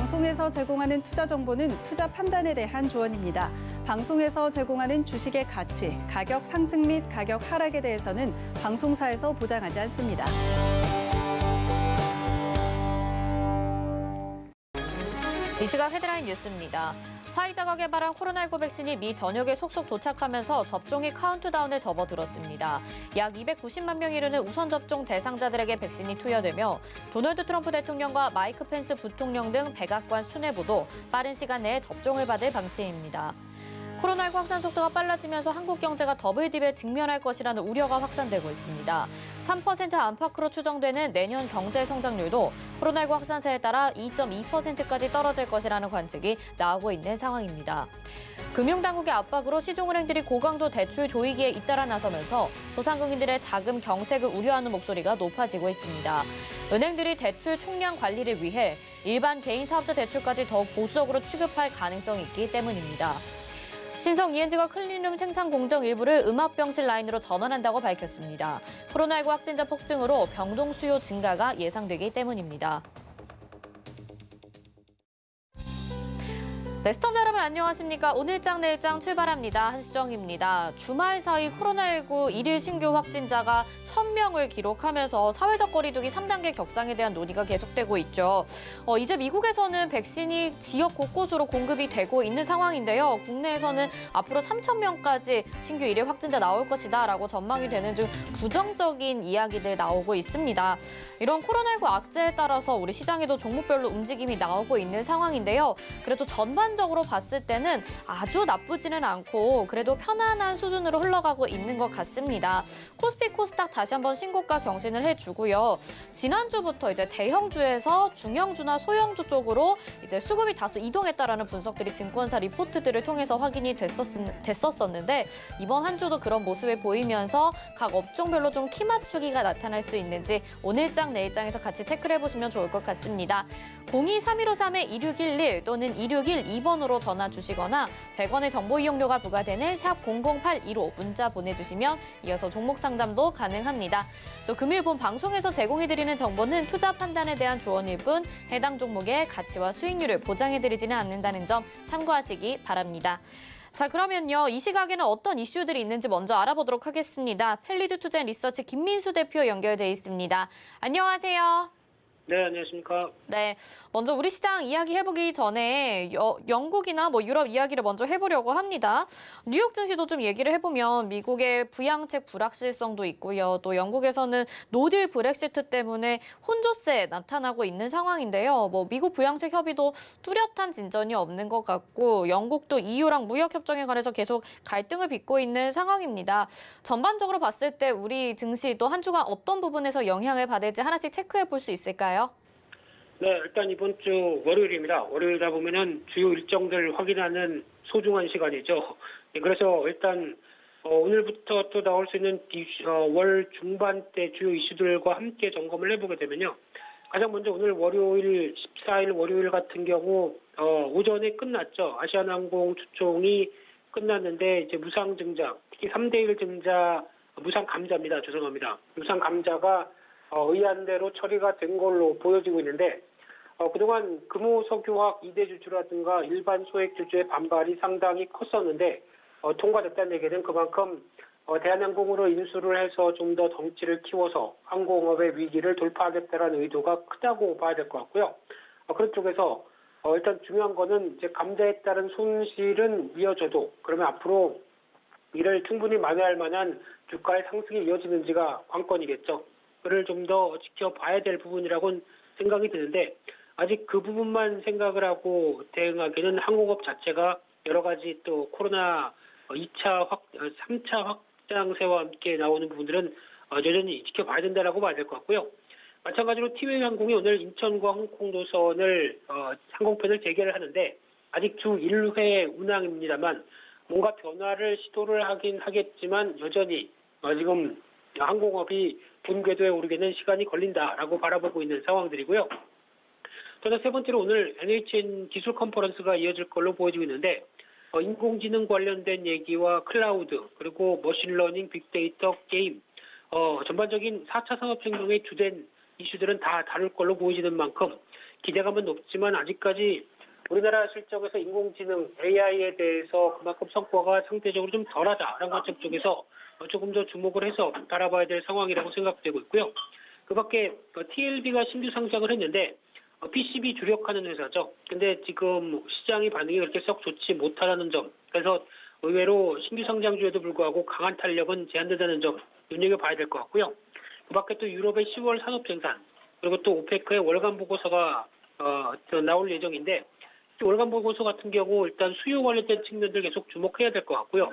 방송에서 제공하는 투자 정보는 투자 판단에 대한 조언입니다. 방송에서 제공하는 주식의 가치, 가격 상승 및 가격 하락에 대해서는 방송사에서 보장하지 않습니다. 이 시각 헤드라인 뉴스입니다. 화이자가 개발한 코로나19 백신이 미 전역에 속속 도착하면서 접종이 카운트다운에 접어들었습니다. 약 290만 명이 이르는 우선 접종 대상자들에게 백신이 투여되며 도널드 트럼프 대통령과 마이크 펜스 부통령 등 백악관 수뇌부도 빠른 시간 내에 접종을 받을 방침입니다. 코로나19 확산 속도가 빨라지면서 한국 경제가 더블 딥에 직면할 것이라는 우려가 확산되고 있습니다. 3% 안팎으로 추정되는 내년 경제 성장률도 코로나19 확산세에 따라 2.2%까지 떨어질 것이라는 관측이 나오고 있는 상황입니다. 금융당국의 압박으로 시중은행들이 고강도 대출 조이기에 잇따라 나서면서 소상공인들의 자금 경색을 우려하는 목소리가 높아지고 있습니다. 은행들이 대출 총량 관리를 위해 일반 개인 사업자 대출까지 더욱 보수적으로 취급할 가능성이 있기 때문입니다. 신성 ENG가 클린룸 생산 공정 일부를 음압병실 라인으로 전환한다고 밝혔습니다. 코로나19 확진자 폭증으로 병동 수요 증가가 예상되기 때문입니다. 네, 시청자 여러분 안녕하십니까? 오늘장 내일장 출발합니다. 한수정입니다. 주말 사이 코로나19 일일 신규 확진자가 1,000명을 기록하면서 사회적 거리두기 3단계 격상에 대한 논의가 계속되고 있죠. 이제 미국에서는 백신이 지역 곳곳으로 공급이 되고 있는 상황인데요. 국내에서는 앞으로 3,000명까지 신규 일일 확진자 나올 것이다라고 전망이 되는 등 부정적인 이야기들 나오고 있습니다. 이런 코로나19 악재에 따라서 우리 시장에도 종목별로 움직임이 나오고 있는 상황인데요. 그래도 전반적으로 봤을 때는 아주 나쁘지는 않고 그래도 편안한 수준으로 흘러가고 있는 것 같습니다. 코스피 코스닥 다시 한번 신고가 경신을 해주고요. 지난주부터 이제 대형주에서 중형주나 소형주 쪽으로 이제 수급이 다소 이동했다라는 분석들이 증권사 리포트들을 통해서 확인이 됐었는데 이번 한 주도 그런 모습을 보이면서 각 업종별로 좀 키 맞추기가 나타날 수 있는지 오늘장 내일장에서 같이 체크를 해보시면 좋을 것 같습니다. 02-3153-2611 또는 2612번으로 전화 주시거나 100원의 정보 이용료가 부과되는 샵 00815 문자 보내주시면 이어서 종목 상담도 가능합니다. 또 금일 본 방송에서 제공해드리는 정보는 투자 판단에 대한 조언일 뿐 해당 종목의 가치와 수익률을 보장해드리지는 않는다는 점 참고하시기 바랍니다. 자, 그러면요. 이 시각에는 어떤 이슈들이 있는지 먼저 알아보도록 하겠습니다. 펠리드 투자 리서치 김민수 대표 연결돼 있습니다. 안녕하세요. 네, 안녕하십니까. 네, 먼저 우리 시장 이야기 해보기 전에 영국이나 유럽 이야기를 먼저 해보려고 합니다. 뉴욕 증시도 좀 얘기를 해보면 미국의 부양책 불확실성도 있고요. 또 영국에서는 노딜 브렉시트 때문에 혼조세 나타나고 있는 상황인데요. 미국 부양책 협의도 뚜렷한 진전이 없는 것 같고 영국도 EU랑 무역 협정에 관해서 계속 갈등을 빚고 있는 상황입니다. 전반적으로 봤을 때 우리 증시 또 한 주간 어떤 부분에서 영향을 받을지 하나씩 체크해 볼 수 있을까요? 네, 일단 이번 주 월요일입니다. 월요일이다 보면은 주요 일정들 확인하는 소중한 시간이죠. 네, 그래서 일단 오늘부터 또 나올 수 있는 월 중반대 주요 이슈들과 함께 점검을 해보게 되면요. 가장 먼저 오늘 월요일 14일 월요일 같은 경우 오전에 끝났죠. 아시아나항공 추총이 끝났는데 이제 무상증자, 특히 3대1 증자 무상감자입니다. 죄송합니다. 무상감자가 의안대로 처리가 된 걸로 보여지고 있는데 그동안 금호석유화학 2대 주주라든가 일반 소액 주주의 반발이 상당히 컸었는데 통과됐다는 얘기는 그만큼 대한항공으로 인수를 해서 좀 더 덩치를 키워서 항공업의 위기를 돌파하겠다는 의도가 크다고 봐야 될 것 같고요. 그런 쪽에서 일단 중요한 거는 이제 감자에 따른 손실은 이어져도 그러면 앞으로 이를 충분히 만회할 만한 주가의 상승이 이어지는지가 관건이겠죠. 그를 좀 더 지켜봐야 될 부분이라고는 생각이 드는데 아직 그 부분만 생각을 하고 대응하기는 항공업 자체가 여러 가지 또 코로나 3차 확장세와 함께 나오는 부분들은 여전히 지켜봐야 된다라고 봐야 될 것 같고요. 마찬가지로 티웨이 항공이 오늘 인천과 홍콩 노선을 항공편을 재개를 하는데 아직 주 1회 운항입니다만 뭔가 변화를 시도를 하긴 하겠지만 여전히 지금 항공업이 분궤도에 오르기는 시간이 걸린다라고 바라보고 있는 상황들이고요. 또한 세 번째로 오늘 NHN 기술 컨퍼런스가 이어질 걸로 보여지고 있는데 인공지능 관련된 얘기와 클라우드 그리고 머신러닝, 빅데이터, 게임 전반적인 4차 산업혁명의 주된 이슈들은 다 다룰 걸로 보여지는 만큼 기대감은 높지만 아직까지 우리나라 실적에서 인공지능 AI에 대해서 그만큼 성과가 상대적으로 좀 덜하다라는 관점 쪽에서 조금 더 주목을 해서 바라봐야 될 상황이라고 생각되고 있고요. 그밖에 TLB가 신규 상장을 했는데 PCB 주력하는 회사죠. 근데 지금 시장의 반응이 그렇게 썩 좋지 못하다는 점, 그래서 의외로 신규 상장주에도 불구하고 강한 탄력은 제한된다는 점 눈여겨봐야 될 것 같고요. 그밖에 또 유럽의 10월 산업 생산, 그리고 또 오페크의 월간 보고서가 나올 예정인데, 월간 보고서 같은 경우 일단 수요 관련된 측면들 계속 주목해야 될 것 같고요.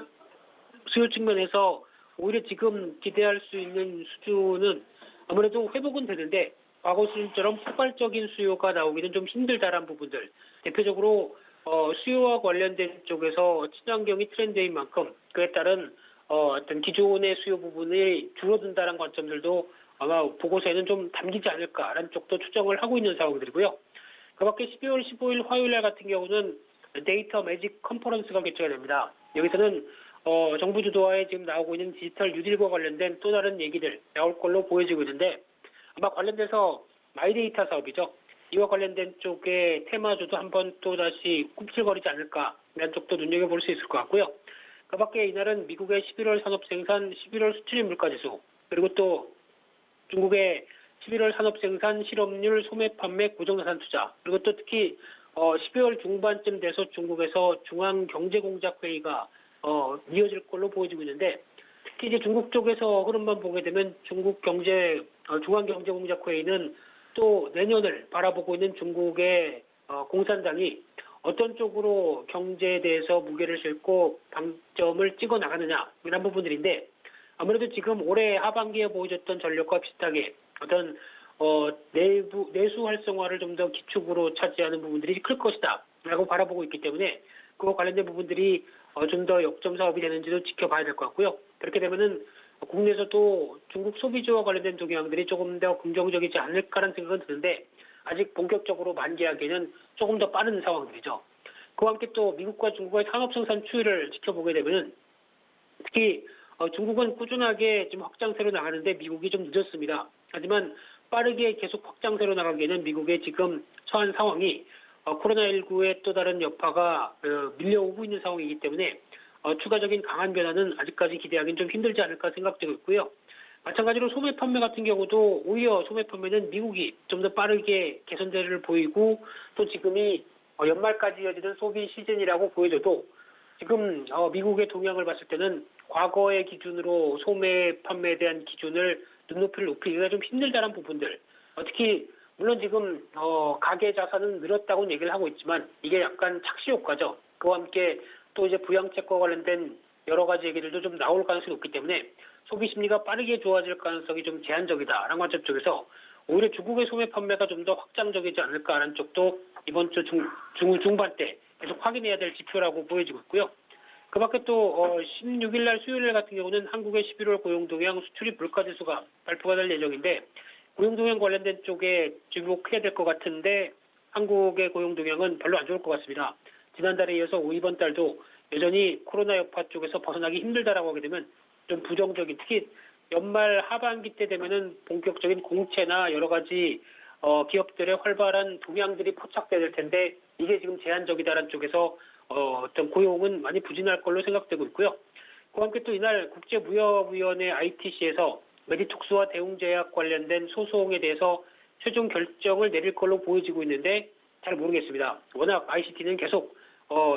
수요 측면에서 오히려 지금 기대할 수 있는 수준은 아무래도 회복은 되는데 과거 수준처럼 폭발적인 수요가 나오기는 좀 힘들다라는 부분들, 대표적으로 수요와 관련된 쪽에서 친환경이 트렌드인 만큼 그에 따른 어떤 기존의 수요 부분이 줄어든다는 관점들도 아마 보고서에는 좀 담기지 않을까라는 쪽도 추정을 하고 있는 상황들이고요. 그밖에 12월 15일 화요일 날 같은 경우는 데이터 매직 컨퍼런스가 개최가 됩니다. 여기서는 정부 주도하에 지금 나오고 있는 디지털 뉴딜과 관련된 또 다른 얘기들 나올 걸로 보여지고 있는데, 아마 관련돼서 마이데이터 사업이죠. 이와 관련된 쪽의 테마주도 한번 또 다시 꿈틀거리지 않을까라는 쪽도 눈여겨볼 수 있을 것 같고요. 그 밖에 이날은 미국의 11월 산업생산, 11월 수출입 물가지수, 그리고 또 중국의 11월 산업생산, 실업률, 소매 판매, 고정자산 투자, 그리고 또 특히 12월 중반쯤 돼서 중국에서 중앙경제공작회의가 이어질 걸로 보여지고 있는데, 특히 이제 중국 쪽에서 흐름만 보게 되면 중국 중앙경제공작회의는 또 내년을 바라보고 있는 중국의 공산당이 어떤 쪽으로 경제에 대해서 무게를 싣고 방점을 찍어 나가느냐 이런 부분들인데, 아무래도 지금 올해 하반기에 보여줬던 전력과 비슷하게 어떤 내수 활성화를 좀 더 기축으로 차지하는 부분들이 클 것이다라고 바라보고 있기 때문에 그와 관련된 부분들이 좀 더 역점 사업이 되는지도 지켜봐야 될 것 같고요. 그렇게 되면은 국내에서도 중국 소비주와 관련된 동향들이 조금 더 긍정적이지 않을까라는 생각은 드는데, 아직 본격적으로 만기하기에는 조금 더 빠른 상황들이죠. 그와 함께 또 미국과 중국의 산업 생산 추이를 지켜보게 되면은 특히 중국은 꾸준하게 지금 확장세로 나가는데 미국이 좀 늦었습니다. 하지만 빠르게 계속 확장세로 나가기에는 미국의 지금 처한 상황이 코로나19의 또 다른 여파가 밀려오고 있는 상황이기 때문에 추가적인 강한 변화는 아직까지 기대하기는 좀 힘들지 않을까 생각되고 있고요. 마찬가지로 소매 판매 같은 경우도 오히려 소매 판매는 미국이 좀 더 빠르게 개선세를 보이고, 또 지금이 연말까지 이어지는 소비 시즌이라고 보여져도 지금 미국의 동향을 봤을 때는 과거의 기준으로 소매 판매에 대한 기준을 눈높이를 높이기가 좀 힘들다는 부분들, 특히 물론 지금 가계 자산은 늘었다고 얘기를 하고 있지만 이게 약간 착시 효과죠. 그와 함께 또 이제 부양책과 관련된 여러 가지 얘기들도 좀 나올 가능성이 높기 때문에 소비 심리가 빠르게 좋아질 가능성이 좀 제한적이다라는 관점 쪽에서 오히려 중국의 소매 판매가 좀 더 확장적이지 않을까라는 쪽도 이번 주 중반 때 계속 확인해야 될 지표라고 보여지고 있고요. 그 밖에 또 16일 날 수요일 날 같은 경우는 한국의 11월 고용동향 수출입 물가지수가 발표가 될 예정인데, 고용동향 관련된 쪽에 주목해야 될 것 같은데 한국의 고용동향은 별로 안 좋을 것 같습니다. 지난달에 이어서 이번 달도 여전히 코로나 여파 쪽에서 벗어나기 힘들다라고 하게 되면 좀 부정적인, 특히 연말 하반기 때 되면은 본격적인 공채나 여러 가지 기업들의 활발한 동향들이 포착돼야 될 텐데 이게 지금 제한적이다라는 쪽에서 어떤 고용은 많이 부진할 걸로 생각되고 있고요. 그와 함께 또 이날 국제무역위원회 ITC에서 메디톡스와 대웅제약 관련된 소송에 대해서 최종 결정을 내릴 걸로 보여지고 있는데 잘 모르겠습니다. 워낙 ICT는 계속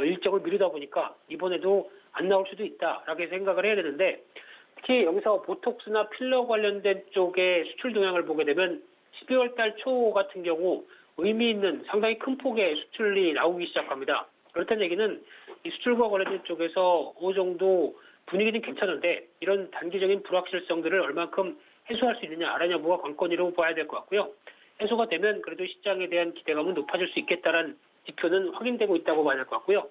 일정을 미루다 보니까 이번에도 안 나올 수도 있다라고 생각을 해야 되는데, 특히 여기서 보톡스나 필러 관련된 쪽의 수출 동향을 보게 되면 12월 달 초 같은 경우 의미 있는 상당히 큰 폭의 수출이 나오기 시작합니다. 그렇다는 얘기는 이 수출과 관련된 쪽에서 어느 정도 분위기는 괜찮은데 이런 단기적인 불확실성들을 얼만큼 해소할 수 있느냐 안 하냐가 관건이라고 봐야 될 것 같고요. 해소가 되면 그래도 시장에 대한 기대감은 높아질 수 있겠다라는 지표는 확인되고 있다고 봐야 될 것 같고요.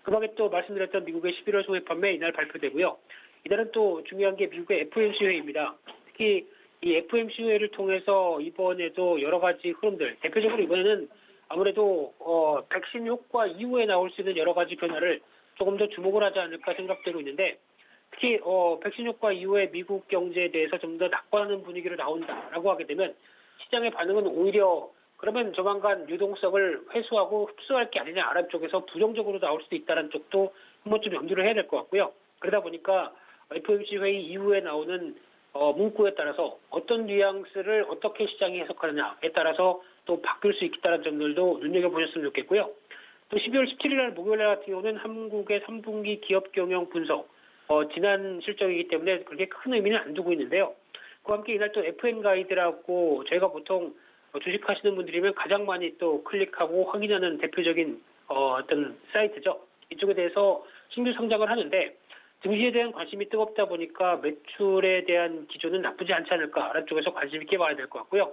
그 밖에 또 말씀드렸던 미국의 11월 소매 판매 이날 발표되고요. 이날은 또 중요한 게 미국의 FOMC 회의입니다. 특히 이 FOMC 회의를 통해서 이번에도 여러 가지 흐름들, 대표적으로 이번에는 아무래도 백신 효과 이후에 나올 수 있는 여러 가지 변화를 조금 더 주목을 하지 않을까 생각되고 있는데, 특히 백신 효과 이후에 미국 경제에 대해서 좀 더 낙관하는 분위기로 나온다라고 하게 되면 시장의 반응은 오히려 그러면 조만간 유동성을 회수하고 흡수할 게 아니냐, 아랍 쪽에서 부정적으로 나올 수도 있다는 쪽도 한 번쯤 염두를 해야 될 것 같고요. 그러다 보니까 FOMC 회의 이후에 나오는 문구에 따라서 어떤 뉘앙스를 어떻게 시장이 해석하느냐에 따라서 또 바뀔 수 있다는 점들도 눈여겨보셨으면 좋겠고요. 또 12월 17일 날 목요일 날 같은 경우는 한국의 3분기 기업 경영 분석, 지난 실적이기 때문에 그렇게 큰 의미는 안 두고 있는데요. 그와 함께 이날 또 FM 가이드라고 저희가 보통 주식하시는 분들이면 가장 많이 또 클릭하고 확인하는 대표적인 어떤 사이트죠. 이쪽에 대해서 신규 상장을 하는데 증시에 대한 관심이 뜨겁다 보니까 매출에 대한 기조는 나쁘지 않지 않을까라는 쪽에서 관심 있게 봐야 될 것 같고요.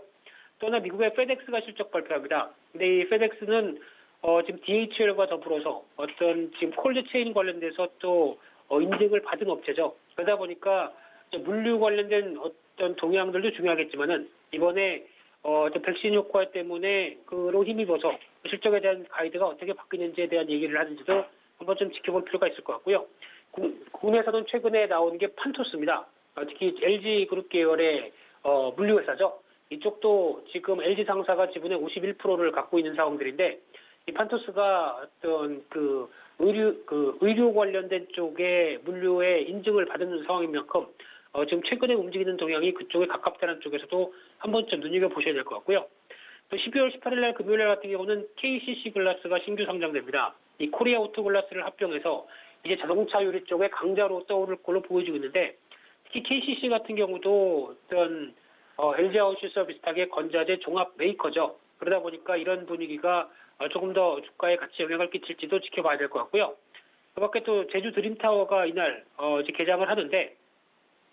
또 하나 미국의 페덱스가 실적 발표합니다. 근데 이 페덱스는 지금 DHL과 더불어서 어떤 지금 콜드 체인 관련돼서 또 인증을 받은 업체죠. 그러다 보니까 물류 관련된 어떤 동향들도 중요하겠지만은 이번에 어떤 백신 효과 때문에 그로 힘입어서 실적에 대한 가이드가 어떻게 바뀌는지에 대한 얘기를 하는지도 한번 좀 지켜볼 필요가 있을 것 같고요. 국내에서는 최근에 나온 게 판토스입니다. 특히 LG 그룹 계열의 물류 회사죠. 이쪽도 지금 LG 상사가 지분의 51%를 갖고 있는 상황들인데 이 판토스가 어떤 의류 관련된 쪽에 물류에 인증을 받은 상황인 만큼 지금 최근에 움직이는 동향이 그쪽에 가깝다는 쪽에서도 한 번쯤 눈여겨보셔야 될 것 같고요. 또 12월 18일 날 금요일 날 같은 경우는 KCC 글라스가 신규 상장됩니다. 이 코리아 오토 글라스를 합병해서 이제 자동차 유리 쪽에 강자로 떠오를 걸로 보여지고 있는데 특히 KCC 같은 경우도 어떤 LG 하우스와 비슷하게 건자재 종합 메이커죠. 그러다 보니까 이런 분위기가 조금 더 주가에 같이 영향을 끼칠지도 지켜봐야 될 것 같고요. 그 밖에 또 제주 드림타워가 이날 이제 개장을 하는데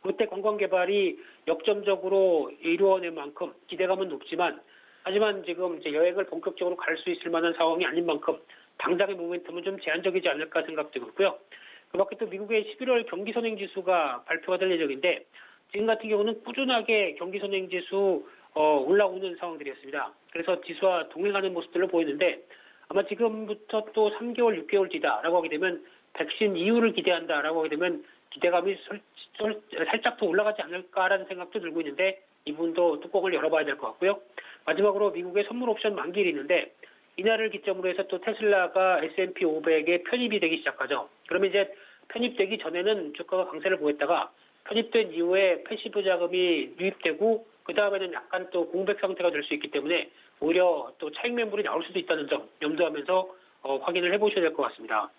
그때 관광개발이 역점적으로 이루어낸 만큼 기대감은 높지만 하지만 지금 이제 여행을 본격적으로 갈 수 있을 만한 상황이 아닌 만큼 당장의 모멘텀은 좀 제한적이지 않을까 생각되고 있고요. 그 밖에 또 미국의 11월 경기선행지수가 발표가 될 예정인데 지금 같은 경우는 꾸준하게 경기선행지수 올라오는 상황들이었습니다. 그래서 지수와 동행하는 모습들을 보이는데 아마 지금부터 또 3개월, 6개월 뒤다라고 하게 되면 백신 이후를 기대한다라고 하게 되면 기대감이 살짝 더 올라가지 않을까라는 생각도 들고 있는데 이 부분도 뚜껑을 열어봐야 될 것 같고요. 마지막으로 미국의 선물 옵션 만기일이 있는데 이날을 기점으로 해서 또 테슬라가 S&P 500에 편입이 되기 시작하죠. 그러면 이제 편입되기 전에는 주가가 강세를 보였다가 편입된 이후에 패시브 자금이 유입되고 그 다음에는 약간 또 공백 상태가 될 수 있기 때문에 오히려 또 차익 매물이 나올 수도 있다는 점 염두하면서 확인을 해보셔야 될 것 같습니다.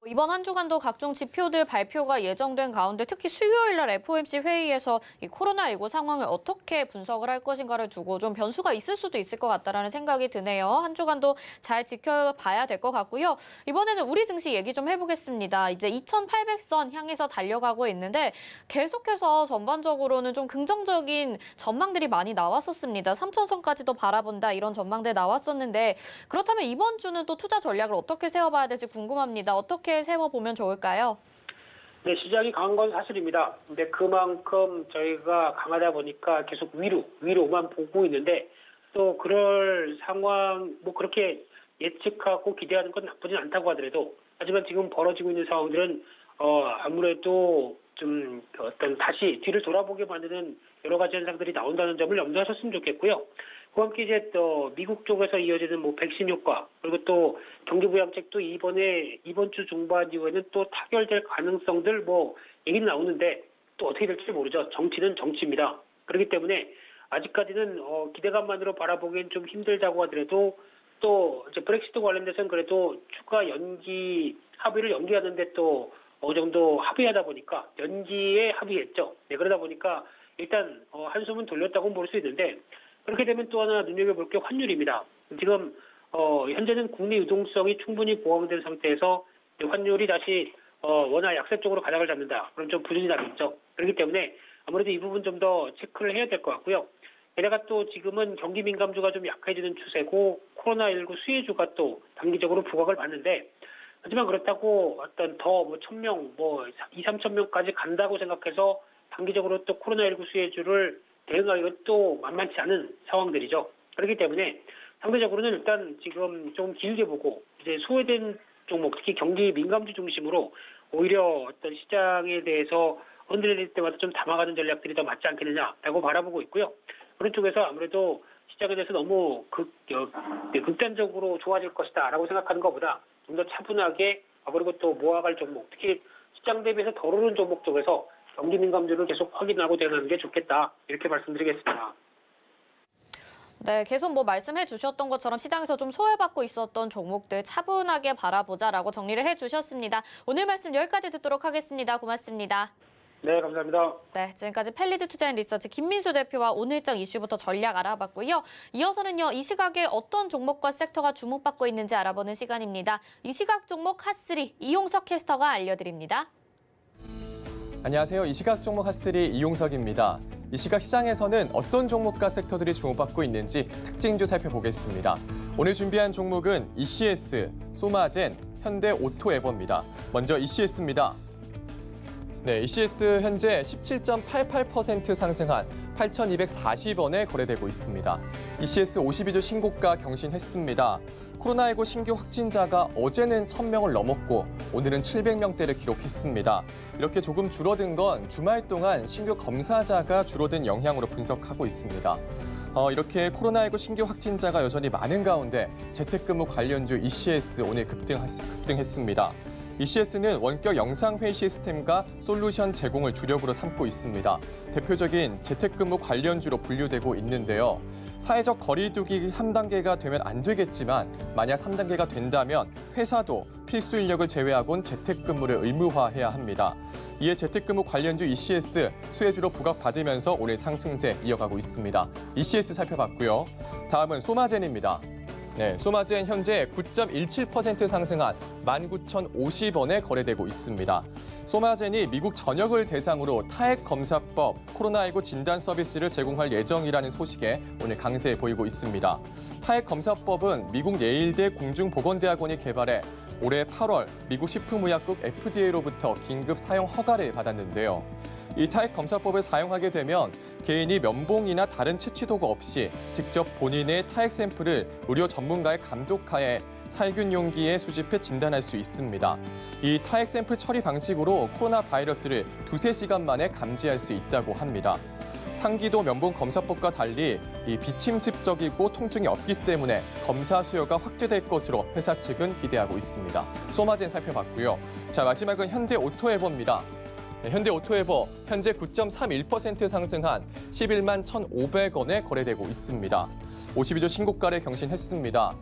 이번 한 주간도 각종 지표들 발표가 예정된 가운데 특히 수요일 날 FOMC 회의에서 이 코로나19 상황을 어떻게 분석을 할 것인가를 두고 좀 변수가 있을 수도 있을 것 같다라는 생각이 드네요. 한 주간도 잘 지켜봐야 될 것 같고요. 이번에는 우리 증시 얘기 좀 해보겠습니다. 이제 2,800선 향해서 달려가고 있는데 계속해서 전반적으로는 좀 긍정적인 전망들이 많이 나왔었습니다. 3,000선까지도 바라본다 이런 전망들 나왔었는데 그렇다면 이번 주는 또 투자 전략을 어떻게 세워봐야 될지 궁금합니다. 어떻게 세워보면 좋을까요? 네, 시장이 강한 건 사실입니다. 근데 그만큼 저희가 강하다 보니까 계속 위로만 보고 있는데 또 그럴 상황, 뭐 그렇게 예측하고 기대하는 건 나쁘진 않다고 하더라도 하지만 지금 벌어지고 있는 상황들은 아무래도 좀 어떤 다시 뒤를 돌아보게 만드는 여러 가지 현상들이 나온다는 점을 염두하셨으면 좋겠고요. 그와 함께 이제 또 미국 쪽에서 이어지는 뭐 백신 효과 그리고 또 경기 부양책도 이번 주 중반 이후에는 또 타결될 가능성들 뭐 얘기는 나오는데 또 어떻게 될지 모르죠. 정치는 정치입니다. 그렇기 때문에 아직까지는 기대감만으로 바라보기엔 좀 힘들다고 하더라도 또 이제 브렉시트 관련돼서는 그래도 추가 연기 합의를 연기하는데 또 어느 정도 합의하다 보니까 연기에 합의했죠. 네, 그러다 보니까 일단 한숨은 돌렸다고 볼 수 있는데 그렇게 되면 또 하나 눈여겨볼 게 환율입니다. 지금 현재는 국내 유동성이 충분히 보강된 상태에서 환율이 다시 원화 약세 쪽으로 가닥을 잡는다. 그럼 좀 부진이 나겠죠. 그렇기 때문에 아무래도 이 부분 좀 더 체크를 해야 될 것 같고요. 게다가 또 지금은 경기 민감주가 좀 약해지는 추세고 코로나19 수혜주가 또 단기적으로 부각을 받는데 하지만 그렇다고 어떤 더 뭐 1,000명, 뭐 2, 3천 명까지 간다고 생각해서 단기적으로 또 코로나19 수혜주를 대응하기가 또 만만치 않은 상황들이죠. 그렇기 때문에 상대적으로는 일단 지금 좀 길게 보고 이제 소외된 종목, 특히 경기 민감주 중심으로 오히려 어떤 시장에 대해서 흔들릴 때마다 좀 담아가는 전략들이 더 맞지 않겠느냐라고 바라보고 있고요. 그런 쪽에서 아무래도 시장에 대해서 너무 극단적으로 좋아질 것이다라고 생각하는 것보다 좀 더 차분하게 그리고 또 모아갈 종목, 특히 시장 대비해서 덜 오른 종목 쪽에서 경기 민감도를 계속 확인하고 대응하는 게 좋겠다 이렇게 말씀드리겠습니다. 네, 계속 말씀해 주셨던 것처럼 시장에서 좀 소외받고 있었던 종목들 차분하게 바라보자라고 정리를 해 주셨습니다. 오늘 말씀 여기까지 듣도록 하겠습니다. 고맙습니다. 네, 감사합니다. 네, 지금까지 펠리즈 투자앤리서치 김민수 대표와 오늘장 이슈부터 전략 알아봤고요. 이어서는요, 이 시각에 어떤 종목과 섹터가 주목받고 있는지 알아보는 시간입니다. 이 시각 종목 핫3 이용석 캐스터가 알려드립니다. 안녕하세요. 이 시각 종목 핫3 이용석입니다. 이 시각 시장에서는 어떤 종목과 섹터들이 주목받고 있는지 특징주 살펴보겠습니다. 오늘 준비한 종목은 ECS, 소마젠, 현대오토에버입니다. 먼저 ECS입니다. 네, ECS 현재 17.88% 상승한 8,240원에 거래되고 있습니다. ECS 52주 신고가 경신했습니다. 코로나19 신규 확진자가 어제는 1,000명을 넘었고 오늘은 700명대를 기록했습니다. 이렇게 조금 줄어든 건 주말 동안 신규 검사자가 줄어든 영향으로 분석하고 있습니다. 이렇게 코로나19 신규 확진자가 여전히 많은 가운데 재택근무 관련주 ECS 오늘 급등했습니다. ECS는 원격 영상회의 시스템과 솔루션 제공을 주력으로 삼고 있습니다. 대표적인 재택근무 관련주로 분류되고 있는데요. 사회적 거리두기 3단계가 되면 안 되겠지만 만약 3단계가 된다면 회사도 필수 인력을 제외하고는 재택근무를 의무화해야 합니다. 이에 재택근무 관련주 ECS 수혜주로 부각받으면서 오늘 상승세 이어가고 있습니다. ECS 살펴봤고요. 다음은 소마젠입니다. 네, 소마젠 현재 9.17% 상승한 19,050원에 거래되고 있습니다. 소마젠이 미국 전역을 대상으로 타액검사법, 코로나19 진단 서비스를 제공할 예정이라는 소식에 오늘 강세 보이고 있습니다. 타액검사법은 미국 예일대 공중보건대학원이 개발해 올해 8월 미국 식품의약국 FDA로부터 긴급 사용 허가를 받았는데요. 이 타액검사법을 사용하게 되면 개인이 면봉이나 다른 채취도구 없이 직접 본인의 타액 샘플을 의료 전문가의 감독하에 살균 용기에 수집해 진단할 수 있습니다. 이 타액 샘플 처리 방식으로 코로나 바이러스를 2~3시간 만에 감지할 수 있다고 합니다. 상기도 면봉 검사법과 달리 이 비침습적이고 통증이 없기 때문에 검사 수요가 확대될 것으로 회사 측은 기대하고 있습니다. 소마젠 살펴봤고요. 자, 마지막은 현대오토에버입니다. 네, 현대오토에버 현재 9.31% 상승한 11만 1,500원에 거래되고 있습니다. 52주 신고가를 경신했습니다.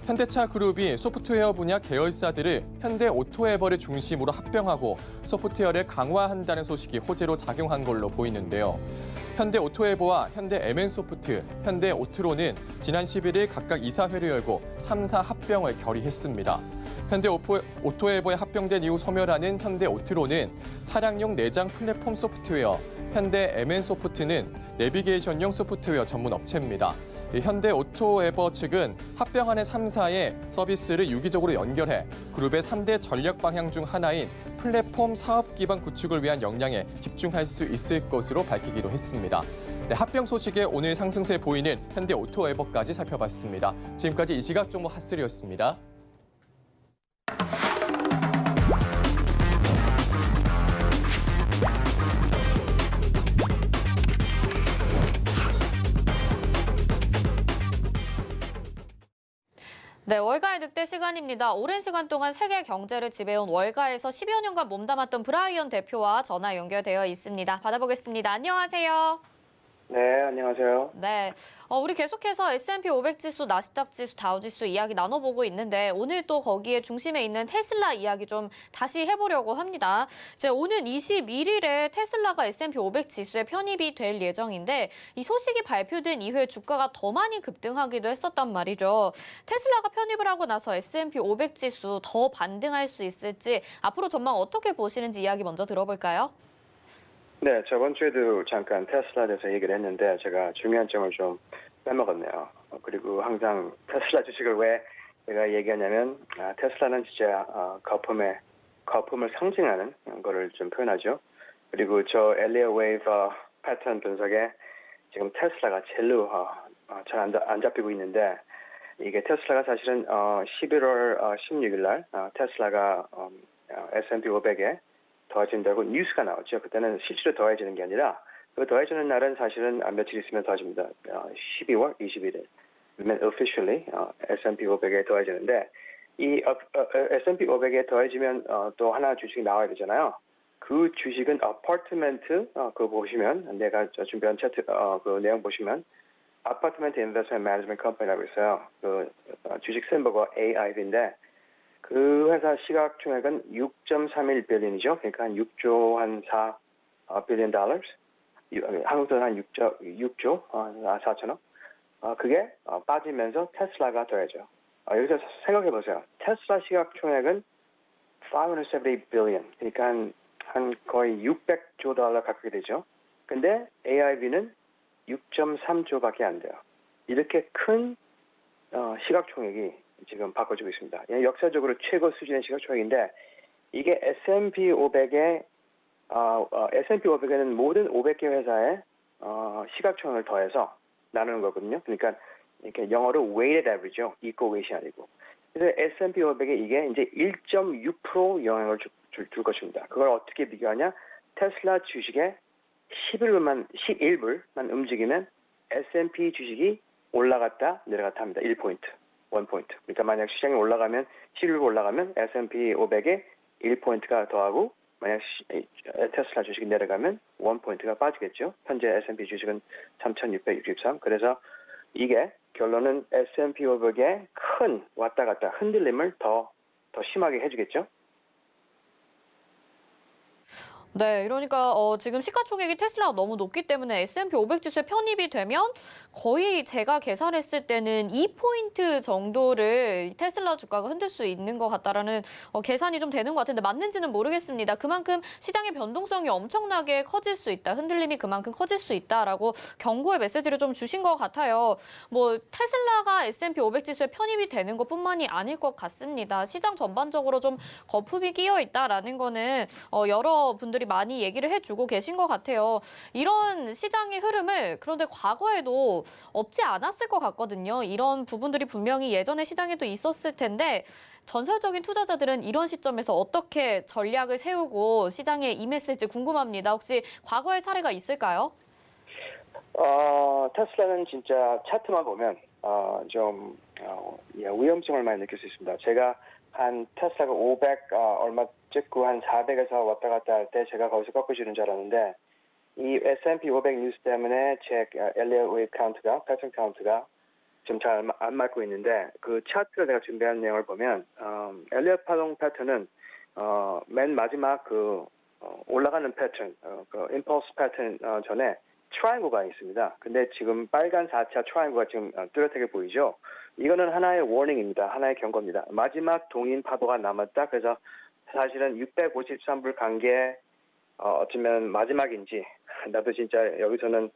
현대차 그룹이 소프트웨어 분야 계열사들을 현대오토에버를 중심으로 합병하고 소프트웨어를 강화한다는 소식이 호재로 작용한 걸로 보이는데요. 현대오토에버와 현대MN소프트, 현대오트로는 지난 11일 각각 이사회를 열고 3사 합병을 결의했습니다. 현대오토에버에 합병된 이후 소멸하는 현대오트로는 차량용 내장 플랫폼 소프트웨어, 현대MN소프트는 내비게이션용 소프트웨어 전문 업체입니다. 현대오토에버 측은 합병하는 3사의 서비스를 유기적으로 연결해 그룹의 3대 전략 방향 중 하나인 플랫폼 사업 기반 구축을 위한 역량에 집중할 수 있을 것으로 밝히기로 했습니다. 네, 합병 소식에 오늘 상승세 보이는 현대오토에버까지 살펴봤습니다. 지금까지 이 시각 종목 핫3였습니다. 네, 월가의 늑대 시간입니다. 오랜 시간 동안 세계 경제를 지배해온 월가에서 10여 년간 몸담았던 브라이언 대표와 전화 연결되어 있습니다. 받아보겠습니다. 안녕하세요. 네, 안녕하세요. 네, 우리 계속해서 S&P 500 지수, 나스닥 지수, 다우 지수 이야기 나눠보고 있는데 오늘 또 거기에 중심에 있는 테슬라 이야기 좀 다시 해보려고 합니다. 이제 오는 21일에 테슬라가 S&P 500 지수에 편입이 될 예정인데 이 소식이 발표된 이후에 주가가 더 많이 급등하기도 했었단 말이죠. 테슬라가 편입을 하고 나서 S&P 500 지수 더 반등할 수 있을지 앞으로 전망 어떻게 보시는지 이야기 먼저 들어볼까요? 네, 저번 주에도 잠깐 테슬라에 대해서 얘기를 했는데 제가 중요한 점을 좀 빼먹었네요. 그리고 항상 테슬라 주식을 왜 제가 얘기하냐면 테슬라는 진짜 거품을 상징하는 거를 좀 표현하죠. 그리고 저 엘리어 웨이브 패턴 분석에 지금 테슬라가 제일로 잘 안 잡히고 있는데 이게 테슬라가 사실은 11월 16일 날 테슬라가 S&P 500에 더해진다고 뉴스가 나왔죠. 그때는 실제로 더해지는 게 아니라 그 더해지는 날은 사실은 며칠 있으면 더해집니다. 12월 21일. officially S&P 500에 더해지는데 이 S&P 500에 더해지면 또 하나 주식이 나와야 되잖아요. 그 주식은 아파트먼트 그거 보시면 내가 준비한 차트 그 내용 보시면 아파트먼트 인베스트먼트 매니지먼트 컴퍼니라고 있어요. 그 주식 셈버가 AIB인데 그 회사 시가총액은 6.31 빌리언이죠. 그러니까 한 6조 한 4 빌리언 달러. 한국 돈 한 6조 4천억. 그게 빠지면서 테슬라가 더해져. 여기서 생각해 보세요. 테슬라 시가총액은 578 빌리언. 그러니까 한 거의 600조 달러 가까이 되죠. 근데 AIB는 6.3조밖에 안 돼요. 이렇게 큰 시가총액이 지금 바꿔지고 있습니다. 역사적으로 최고 수준의 시가총액인데 이게 S&P 500에 S&P 500에는 모든 500개 회사의 시가총액을 더해서 나누는 거거든요. 그러니까 이렇게 영어로 weighted average죠. equal weight이 아니고. 그래서 S&P 500에 이게 이제 1.6% 영향을 줄 것입니다. 그걸 어떻게 비교하냐? 테슬라 주식의 11불만 움직이면 S&P 주식이 올라갔다 내려갔다 합니다. 1포인트, 1포인트. 그러니까 만약 시장이 올라가면 11불 올라가면 S&P 500에 1포인트가 더하고 만약 테슬라 주식이 내려가면 1포인트가 빠지겠죠. 현재 S&P 주식은 3,663. 그래서 이게 결론은 S&P 500의 큰 왔다 갔다 흔들림을 더 심하게 해주겠죠. 네, 이러니까 지금 시가총액이 테슬라가 너무 높기 때문에 S&P 500 지수에 편입이 되면 거의 제가 계산했을 때는 2포인트 정도를 테슬라 주가가 흔들 수 있는 것 같다라는 계산이 좀 되는 것 같은데 맞는지는 모르겠습니다. 그만큼 시장의 변동성이 엄청나게 커질 수 있다. 흔들림이 그만큼 커질 수 있다라고 경고의 메시지를 좀 주신 것 같아요. 뭐 테슬라가 S&P 500 지수에 편입이 되는 것뿐만이 아닐 것 같습니다. 시장 전반적으로 좀 거품이 끼어 있다라는 거는 여러 분들이 많이 얘기를 해주고 계신 것 같아요. 이런 시장의 흐름을 그런데 과거에도 없지 않았을 것 같거든요. 이런 부분들이 분명히 예전에 시장에도 있었을 텐데 전설적인 투자자들은 이런 시점에서 어떻게 전략을 세우고 시장에 임했을지 궁금합니다. 혹시 과거의 사례가 있을까요? 테슬라는 진짜 차트만 보면 좀 위험성을 많이 느낄 수 있습니다. 제가 한 테슬라가 500 얼마 찍고 한 400에서 왔다 갔다 할 때 제가 거기서 꺾어지는 줄 알았는데 이 S&P 500 뉴스 때문에 제 엘리엇 웨이브 카운트가 패턴 카운트가 좀 잘 안 맞고 있는데 그 차트를 내가 준비한 내용을 보면 엘리엇 파동 패턴은 맨 마지막 그 올라가는 패턴 그 임펄스 패턴 전에 트라이앵글가 있습니다. 근데 지금 빨간 4차 트라이앵글가 지금 뚜렷하게 보이죠. 이거는 하나의 워닝입니다. 하나의 경고입니다. 마지막 동인 파도가 남았다. 그래서 사실은 653불 간 게 어쩌면 마지막인지 나도 진짜 여기서는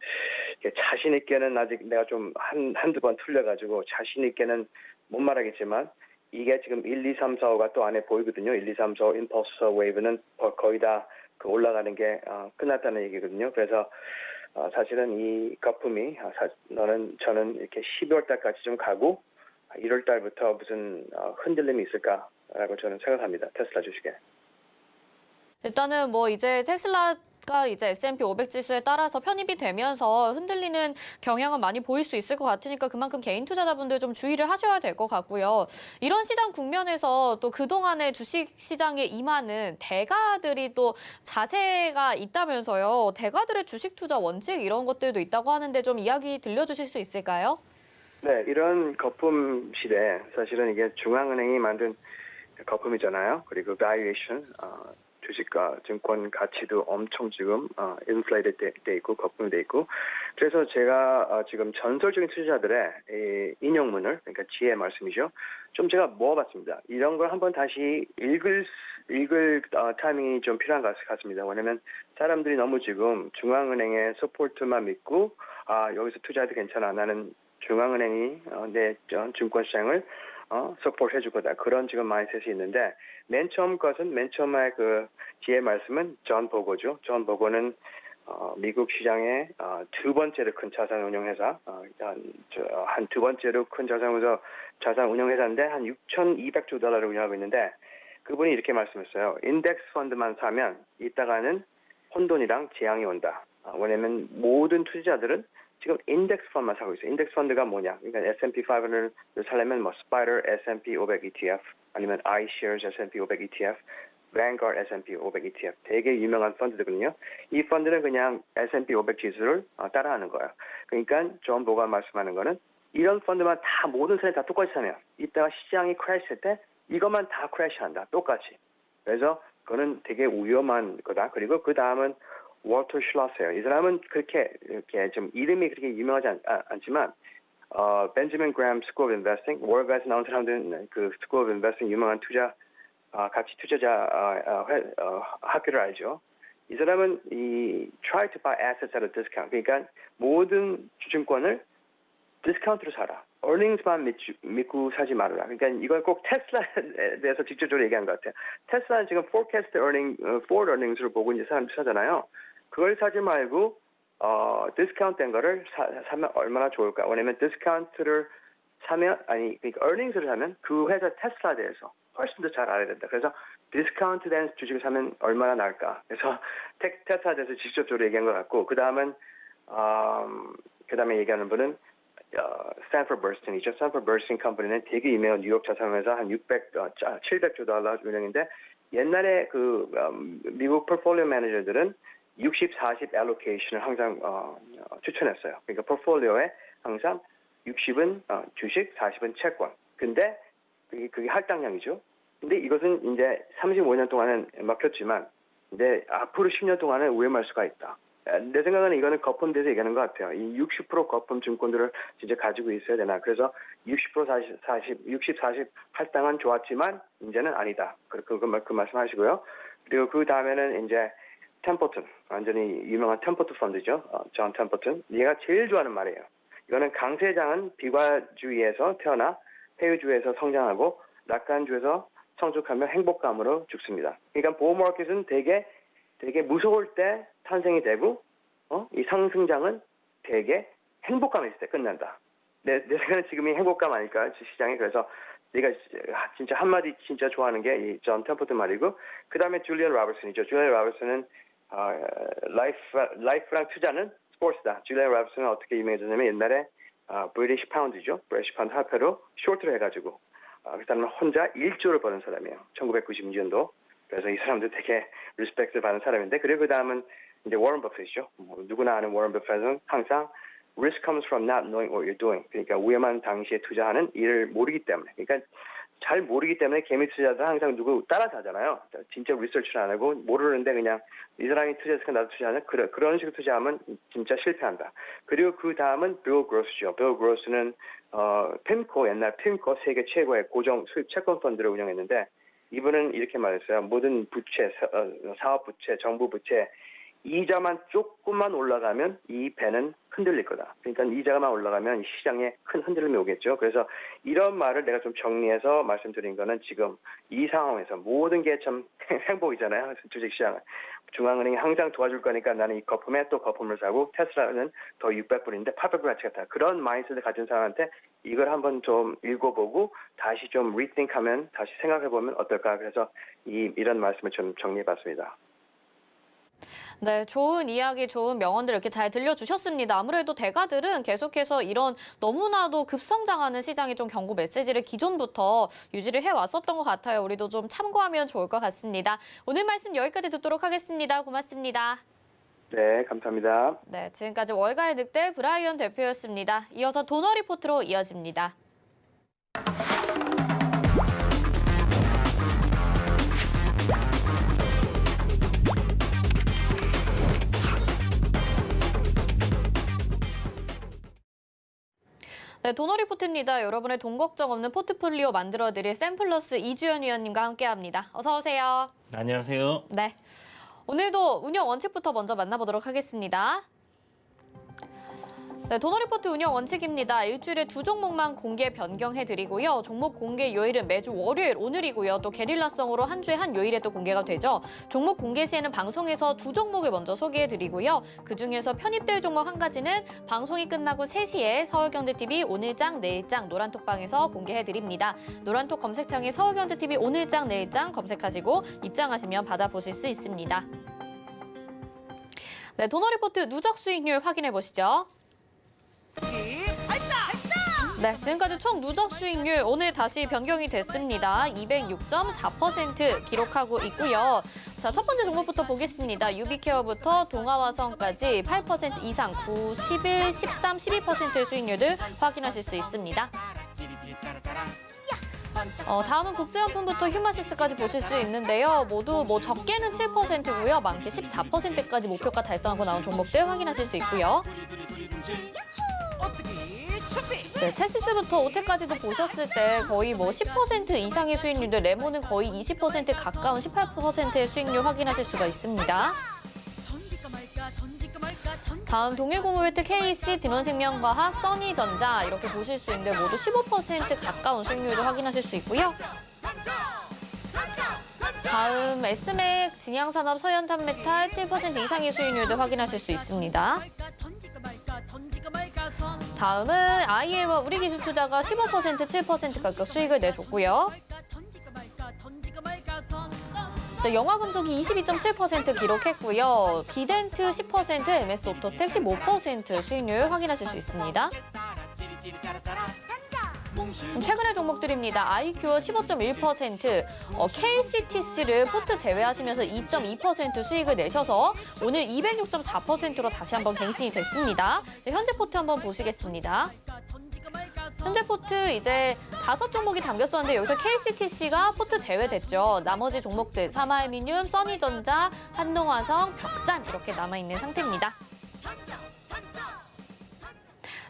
자신 있게는 아직 내가 좀 한두 번 틀려가지고 자신 있게는 못 말하겠지만 이게 지금 1, 2, 3, 4, 5가 또 안에 보이거든요. 1, 2, 3, 4, 5 임펄스 웨이브는 거의 다 그 올라가는 게 끝났다는 얘기거든요. 그래서 사실은 이 거품이 저는 이렇게 12월 달까지 좀 가고 1월 달부터 무슨 흔들림이 있을까라고 저는 생각합니다. 테슬라 주식에. 일단은 뭐 이제 테슬라가 이제 S&P 500 지수에 따라서 편입이 되면서 흔들리는 경향은 많이 보일 수 있을 것 같으니까 그만큼 개인 투자자분들 좀 주의를 하셔야 될 것 같고요. 이런 시장 국면에서 또 그동안의 주식 시장에 임하는 대가들이 또 자세가 있다면서요. 대가들의 주식 투자 원칙 이런 것들도 있다고 하는데 좀 이야기 들려주실 수 있을까요? 네, 이런 거품 시대 사실은 이게 중앙은행이 만든 거품이잖아요. 그리고 valuation 주식과 증권 가치도 엄청 지금 인플레이트 돼 있고 거품이 돼 있고 그래서 제가 지금 전설적인 투자자들의 이 인용문을 그러니까 지혜 말씀이죠. 좀 제가 모아봤습니다. 이런 걸 한번 다시 읽을 타이밍이 좀 필요한 것 같습니다. 왜냐하면 사람들이 너무 지금 중앙은행의 서포트만 믿고 여기서 투자해도 괜찮아. 나는 중앙은행이 내 증권시장을 서포트 해줄 거다. 그런 지금 마인드셋이 있는데 맨 처음에 그 지혜 말씀은 존 보거죠. 존 보거는 미국 시장의 두 번째로 큰 자산 운용회사, 한 두 번째로 큰 자산 운용회사인데 한 6,200조 달러를 운영하고 있는데 그분이 이렇게 말씀했어요. 인덱스 펀드만 사면 이따가는 혼돈이랑 재앙이 온다. 왜냐면 모든 투자자들은 지금 인덱스 펀드만 사고 있어요. 인덱스 펀드가 뭐냐? 그러니까 S&P 500을 살려면 뭐 Spider S&P 500 ETF 아니면 iShares S&P 500 ETF, Vanguard S&P 500 ETF 되게 유명한 펀드들거든요. 이 펀드는 그냥 S&P 500 지수를 따라하는 거예요. 그러니까 존 보가 말씀하는 거는 이런 펀드만 다 모든 사람이 다 똑같이 사면 이따가 시장이 크래시할 때 이것만 다 크래시한다. 똑같이. 그래서 그거는 되게 위험한 거다. 그리고 그 다음은 워터 슐러스예요. 이 사람은 그렇게 이렇게 좀 이름이 그렇게 유명하지 않지만 벤저민 그램 스쿨 오브 인베스팅, 월가에서 나온 사람들은 그 스쿨 오브 인베스팅 유명한 가치 투자자 학교를 알죠. 이 사람은 이 try to buy assets at a discount. 그러니까 모든 주증권을 디스카운트로 사라. earnings만 믿고 사지 말아라. 그러니까 이걸 꼭 테슬라에 대해서 직접적으로 얘기한 것 같아요. 테슬라는 지금 forecast earning, forward earnings을 보고 이제 사람들이 사잖아요. 그걸 사지 말고 디스카운트 된 거를 사면 얼마나 좋을까? 왜냐면 디스카운트를 사면 그러니까 earnings을 사면 그 회사 테슬라에 대해서 훨씬 더 잘 알아야 된다. 그래서 디스카운트 된 주식을 사면 얼마나 나을까? 그래서 테슬라에 대해서 직접적으로 얘기한 것 같고 그 다음에 얘기하는 분은 스탠퍼드 버스틴이죠. 스탠퍼드 버스틴 컴퍼니는 되게 유명한 뉴욕 자산회사 한 700조 달러 운영인데 옛날에 그 미국 포트폴리오 매니저들은 60-40 알로케이션을 항상 추천했어요. 그러니까 포트폴리오에 항상 60은 주식, 40은 채권. 근데 그게 할당량이죠. 근데 이것은 이제 35년 동안은 먹혔지만 근데 앞으로 10년 동안은 위험할 수가 있다. 내 생각에는 이거는 거품돼서 얘기하는 것 같아요. 이 60% 거품 증권들을 진짜 가지고 있어야 되나. 그래서 60% 40 할당은 좋았지만 이제는 아니다. 그 말씀하시고요. 그리고 그 다음에는 이제 템퍼튼, 완전히 유명한 템퍼튼 펀드죠. 존 템퍼튼. 얘가 제일 좋아하는 말이에요. 이거는 강세장은 비과주의에서 태어나 폐유주의에서 성장하고 낙관주에서 성숙하며 행복감으로 죽습니다. 그러니까 보호마켓은 되게 무서울 때 탄생이 되고 이 상승장은 되게 행복감이 있을 때 끝난다. 내 생각에는 지금이 행복감 아닐까 시장에. 그래서 내가 진짜 한마디 진짜 좋아하는 게 이 존 템퍼튼 말이고 그 다음에 줄리안 로버슨이죠. 줄리안 로버슨은 라이프랑 투자는 스포츠다. 줄리안 로버슨은 어떻게 유명해졌냐면 옛날에 브리티시 파운드죠. 브리티시 파운드 화폐로 쇼트를 해가지고 그 사람은 혼자 1조를 버는 사람이에요. 1996년도. 그래서 이 사람도 되게 리스펙트 받는 사람인데 그리고 그 다음은 이제 워런 버핏이죠. 누구나 아는 워런 버핏은 항상 risk comes from not knowing what you're doing. 그러니까 위험한 당시에 투자하는 일을 모르기 때문에. 그러니까 잘 모르기 때문에 개미 투자도 항상 누구 따라서 하잖아요. 진짜 리서치를 안 하고 모르는데 그냥 이 사람이 투자했으니까 나도 투자하는 그런 식으로 투자하면 진짜 실패한다. 그리고 그 다음은 빌 그로스죠. 빌 그로스는 핌코 옛날 핌코 세계 최고의 고정 수입 채권 펀드를 운영했는데 이분은 이렇게 말했어요. 모든 부채, 사업 부채, 정부 부채 이자만 조금만 올라가면 이 배는 흔들릴 거다. 그러니까 이자만 올라가면 시장에 큰 흔들림이 오겠죠. 그래서 이런 말을 내가 좀 정리해서 말씀드린 거는 지금 이 상황에서 모든 게 참 행복이잖아요. 주식시장은. 중앙은행이 항상 도와줄 거니까 나는 이 거품에 또 거품을 사고 테슬라는 더 600불인데 800불 가치 같다. 그런 마인드를 가진 사람한테 이걸 한번 좀 읽어보고 다시 좀 리팅하면 다시 생각해보면 어떨까. 그래서 이런 말씀을 좀 정리해봤습니다. 네, 좋은 이야기, 좋은 명언들 이렇게 잘 들려주셨습니다. 아무래도 대가들은 계속해서 이런 너무나도 급성장하는 시장의 좀 경고 메시지를 기존부터 유지를 해왔었던 것 같아요. 우리도 좀 참고하면 좋을 것 같습니다. 오늘 말씀 여기까지 듣도록 하겠습니다. 고맙습니다. 네, 감사합니다. 네, 지금까지 월가의 늑대 브라이언 대표였습니다. 이어서 도너 리포트로 이어집니다. 네, 도너 리포트입니다. 여러분의 돈 걱정 없는 포트폴리오 만들어드릴 샘플러스 이주연 위원님과 함께합니다. 어서 오세요. 안녕하세요. 네, 오늘도 운영 원칙부터 먼저 만나보도록 하겠습니다. 네, 도너 리포트 운영 원칙입니다. 일주일에 2종목만 공개 변경해드리고요. 종목 공개 요일은 매주 월요일 오늘이고요. 또 게릴라성으로 한 주에 한 요일에 또 공개가 되죠. 종목 공개 시에는 방송에서 2종목을 먼저 소개해드리고요. 그중에서 편입될 종목 한 가지는 방송이 끝나고 3시에 서울경제TV 오늘장 내일장 노란톡방에서 공개해드립니다. 노란톡 검색창에 서울경제TV 오늘장 내일장 검색하시고 입장하시면 받아보실 수 있습니다. 네, 도너리포트 누적 수익률 확인해 보시죠. 네, 지금까지 총 누적 수익률 오늘 다시 변경이 됐습니다. 206.4% 기록하고 있고요. 자, 첫 번째 종목부터 보겠습니다. 유비케어부터 동아화성까지 8% 이상 9, 11, 13, 12%의 수익률을 확인하실 수 있습니다. 다음은 국제연품부터 휴마시스까지 보실 수 있는데요. 모두 적게는 7%고요. 많게 14%까지 목표가 달성하고 나온 종목들 확인하실 수 있고요. 네, 첼시스부터 오테까지도 보셨을 때 거의 10% 이상의 수익률인데 레몬은 거의 20% 가까운 18%의 수익률 확인하실 수가 있습니다. 다음 동일고무웨트, KC, 진원생명과학, 써니전자 이렇게 보실 수 있는데 모두 15% 가까운 수익률을 확인하실 수 있고요. 다음 에스맥, 진양산업, 서현탄메탈 7% 이상의 수익률도 확인하실 수 있습니다. 다음은 IA와 우리기술투자가 15%, 7% 각각 수익을 내줬고요. 영화금속이 22.7% 기록했고요. 비덴트 10%, MS오토텍 15% 수익률 확인하실 수 있습니다. 최근의 종목들입니다. 아이큐어 15.1%, KCTC를 포트 제외하시면서 2.2% 수익을 내셔서 오늘 206.4%로 다시 한번 갱신이 됐습니다. 현재 포트 한번 보시겠습니다. 현재 포트 이제 5종목이 담겼었는데 여기서 KCTC가 포트 제외됐죠. 나머지 종목들 사마알미늄, 써니전자, 한농화성, 벽산 이렇게 남아있는 상태입니다.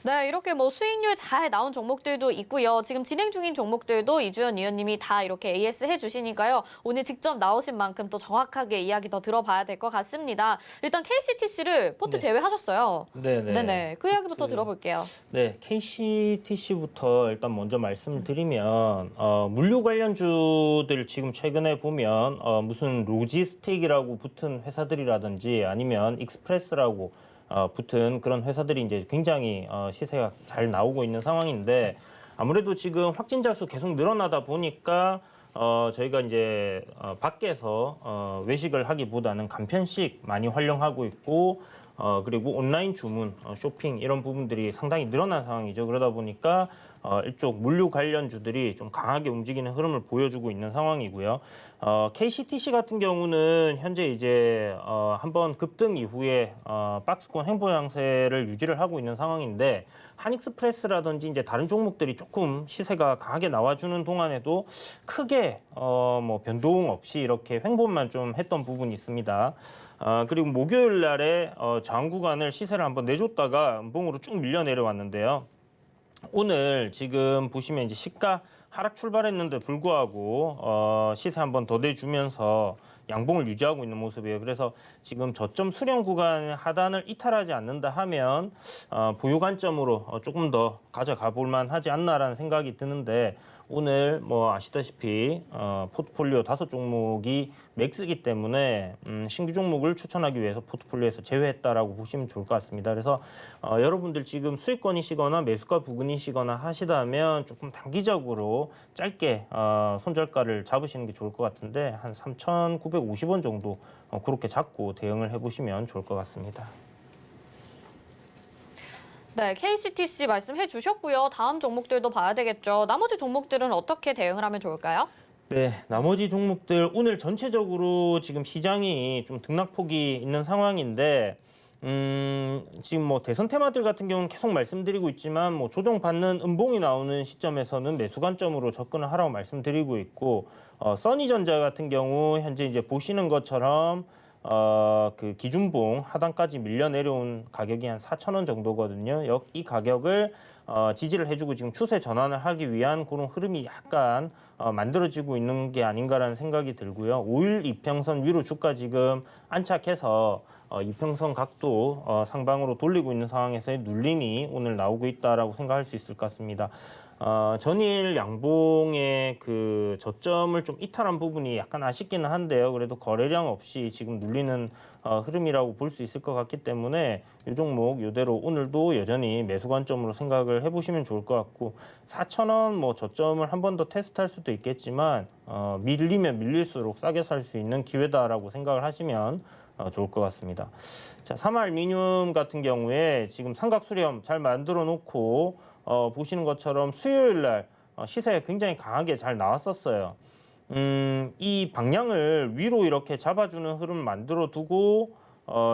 네, 이렇게 수익률 잘 나온 종목들도 있고요. 지금 진행 중인 종목들도 이주연 위원님이 다 이렇게 AS 해주시니까요. 오늘 직접 나오신 만큼 또 정확하게 이야기 더 들어봐야 될 것 같습니다. 일단 KCTC를 포트 제외하셨어요. 네네. 그 이야기부터 들어볼게요. 네, KCTC부터 일단 먼저 말씀을 드리면 물류 관련주들 지금 최근에 보면 무슨 로지스틱이라고 붙은 회사들이라든지 아니면 익스프레스라고 붙은 그런 회사들이 이제 굉장히 시세가 잘 나오고 있는 상황인데 아무래도 지금 확진자 수 계속 늘어나다 보니까 저희가 이제 밖에서 외식을 하기보다는 간편식 많이 활용하고 있고 그리고 온라인 주문, 쇼핑 이런 부분들이 상당히 늘어난 상황이죠. 그러다 보니까 일쪽 물류 관련주들이 좀 강하게 움직이는 흐름을 보여주고 있는 상황이고요. KCTC 같은 경우는 현재 이제 한번 급등 이후에 박스권 횡보 양세를 유지를 하고 있는 상황인데 한익스프레스라든지 이제 다른 종목들이 조금 시세가 강하게 나와주는 동안에도 크게 변동 없이 이렇게 횡보만 좀 했던 부분이 있습니다. 그리고 목요일 날에 저항 구간을 시세를 한번 내줬다가 음봉으로 쭉 밀려 내려왔는데요. 오늘 지금 보시면 이제 시가 하락 출발했는데 불구하고 시세 한번 더 내주면서 양봉을 유지하고 있는 모습이에요. 그래서 지금 저점 수렴 구간 하단을 이탈하지 않는다 하면 보유 관점으로 조금 더 가져가 볼 만하지 않나라는 생각이 드는데 오늘 아시다시피 포트폴리오 5종목이 맥스기 때문에 신규 종목을 추천하기 위해서 포트폴리오에서 제외했다라고 보시면 좋을 것 같습니다. 그래서 여러분들 지금 수익권이시거나 매수가 부근이시거나 하시다면 조금 단기적으로 짧게 손절가를 잡으시는 게 좋을 것 같은데 한 3,950원 정도 그렇게 잡고 대응을 해보시면 좋을 것 같습니다. 네, KCTC 말씀해 주셨고요. 다음 종목들도 봐야 되겠죠. 나머지 종목들은 어떻게 대응을 하면 좋을까요? 네, 나머지 종목들 오늘 전체적으로 지금 시장이 좀 등락폭이 있는 상황인데 지금 대선 테마들 같은 경우는 계속 말씀드리고 있지만 조정받는 음봉이 나오는 시점에서는 매수 관점으로 접근을 하라고 말씀드리고 있고 써니전자 같은 경우 현재 이제 보시는 것처럼 그 기준봉 하단까지 밀려 내려온 가격이 한 4,000원 정도거든요. 이 가격을 지지를 해주고 지금 추세 전환을 하기 위한 그런 흐름이 약간 만들어지고 있는 게 아닌가라는 생각이 들고요. 5일 이평선 위로 주가 지금 안착해서 이평선 각도 상방으로 돌리고 있는 상황에서의 눌림이 오늘 나오고 있다라고 생각할 수 있을 것 같습니다. 전일 양봉의 그 저점을 좀 이탈한 부분이 약간 아쉽기는 한데요. 그래도 거래량 없이 지금 눌리는 흐름이라고 볼 수 있을 것 같기 때문에 이 종목 이대로 오늘도 여전히 매수 관점으로 생각을 해보시면 좋을 것 같고 4,000원 저점을 한 번 더 테스트할 수도 있겠지만 밀리면 밀릴수록 싸게 살 수 있는 기회다라고 생각을 하시면 좋을 것 같습니다. 자, 삼알미늄 같은 경우에 지금 삼각 수렴 잘 만들어 놓고 보시는 것처럼 수요일 날 시세가 굉장히 강하게 잘 나왔었어요. 이 방향을 위로 이렇게 잡아주는 흐름을 만들어 두고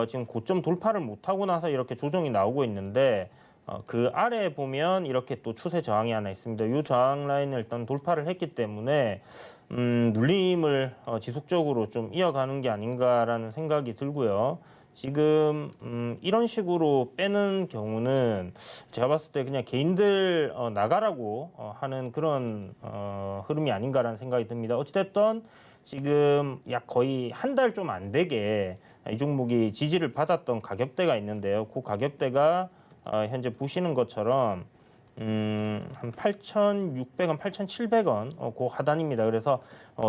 지금 고점 돌파를 못하고 나서 이렇게 조정이 나오고 있는데 그 아래에 보면 이렇게 또 추세 저항이 하나 있습니다. 이 저항 라인을 일단 돌파를 했기 때문에 눌림을 지속적으로 좀 이어가는 게 아닌가라는 생각이 들고요. 지금 이런 식으로 빼는 경우는 제가 봤을 때 그냥 개인들 나가라고 하는 그런 흐름이 아닌가라는 생각이 듭니다. 어찌됐든 지금 약 거의 한 달 좀 안 되게 이 종목이 지지를 받았던 가격대가 있는데요. 그 가격대가 현재 보시는 것처럼 한 8,600원, 8,700원 그 하단입니다. 그래서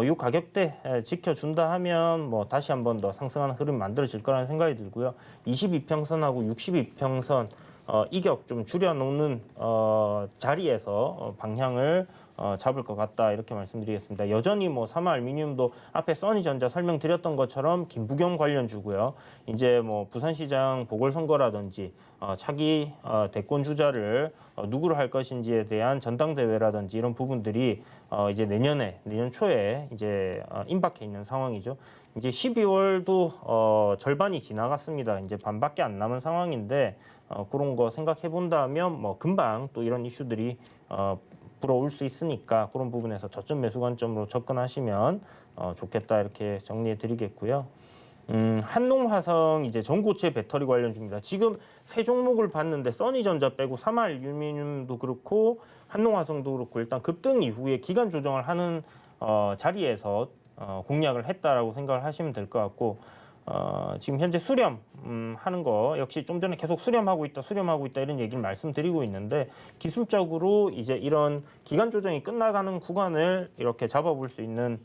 이 가격대 지켜준다 하면 뭐 다시 한 번 더 상승하는 흐름이 만들어질 거라는 생각이 들고요. 22평선하고 62평선 이격 좀 줄여놓는 자리에서 방향을 잡을 것 같다 이렇게 말씀드리겠습니다. 여전히 뭐 삼화알미늄도 앞에 써니전자 설명드렸던 것처럼 김부겸 관련주고요. 이제 뭐 부산시장 보궐선거라든지 차기 대권 주자를 누구로 할 것인지에 대한 전당대회라든지 이런 부분들이 이제 내년 초에 이제 임박해 있는 상황이죠. 이제 12월도 절반이 지나갔습니다. 이제 반밖에 안 남은 상황인데 그런 거 생각해 본다면 뭐 금방 또 이런 이슈들이 불어올 수 있으니까 그런 부분에서 저점 매수 관점으로 접근하시면 좋겠다 이렇게 정리해 드리겠고요. 한농화성 이제 전고체 배터리 관련주입니다. 지금 세 종목을 봤는데 써니전자 빼고 삼화알루미늄도 그렇고 한농화성도 그렇고 일단 급등 이후에 기간 조정을 하는 자리에서 공략을 했다라고 생각을 하시면 될 것 같고 지금 현재 수렴 하는 거 역시 좀 전에 계속 수렴하고 있다 이런 얘기를 말씀드리고 있는데 기술적으로 이제 이런 기간 조정이 끝나가는 구간을 이렇게 잡아볼 수 있는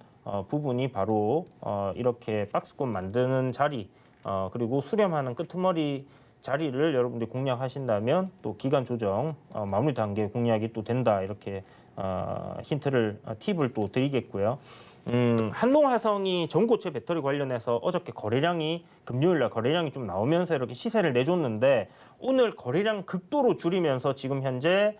부분이 바로 이렇게 박스권 만드는 자리 그리고 수렴하는 끄트머리 자리를 여러분들이 공략하신다면 또 기간 조정 마무리 단계 공략이 또 된다 이렇게 팁을 또 드리겠고요. 한농화성이 전고체 배터리 관련해서 어저께 금요일날 거래량이 좀 나오면서 이렇게 시세를 내줬는데 오늘 거래량 극도로 줄이면서 지금 현재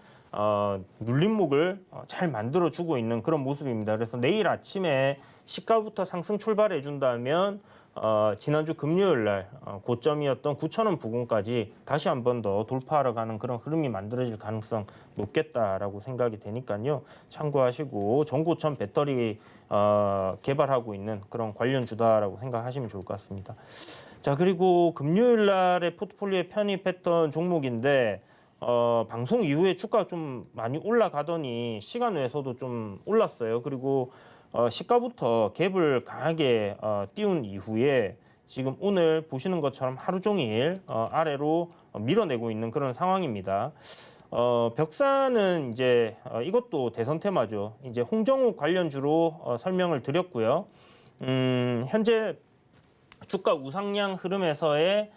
눌림목을 잘 만들어주고 있는 그런 모습입니다. 그래서 내일 아침에 시가부터 상승 출발해 준다면 지난주 금요일날 고점이었던 9,000원 부근까지 다시 한 번 더 돌파하러 가는 그런 흐름이 만들어질 가능성 높겠다라고 생각이 되니까요. 참고하시고 전고점 배터리 개발하고 있는 그런 관련주다라고 생각하시면 좋을 것 같습니다. 자, 그리고 금요일날에 포트폴리오에 편입했던 종목인데 방송 이후에 주가가 좀 많이 올라가더니 시간 외에서도 좀 올랐어요. 그리고 시가부터 갭을 강하게 띄운 이후에 지금 오늘 보시는 것처럼 하루 종일 아래로 밀어내고 있는 그런 상황입니다. 벽사는 이제 이것도 대선 테마죠. 이제 홍정욱 관련주로 설명을 드렸고요. 현재 주가 우상향 흐름에서의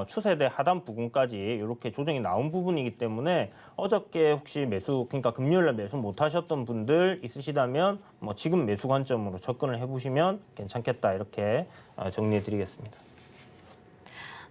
추세대 하단 부근까지 이렇게 조정이 나온 부분이기 때문에 어저께 혹시 그러니까 금요일날 매수 못하셨던 분들 있으시다면 뭐 지금 매수 관점으로 접근을 해보시면 괜찮겠다 이렇게 정리해드리겠습니다.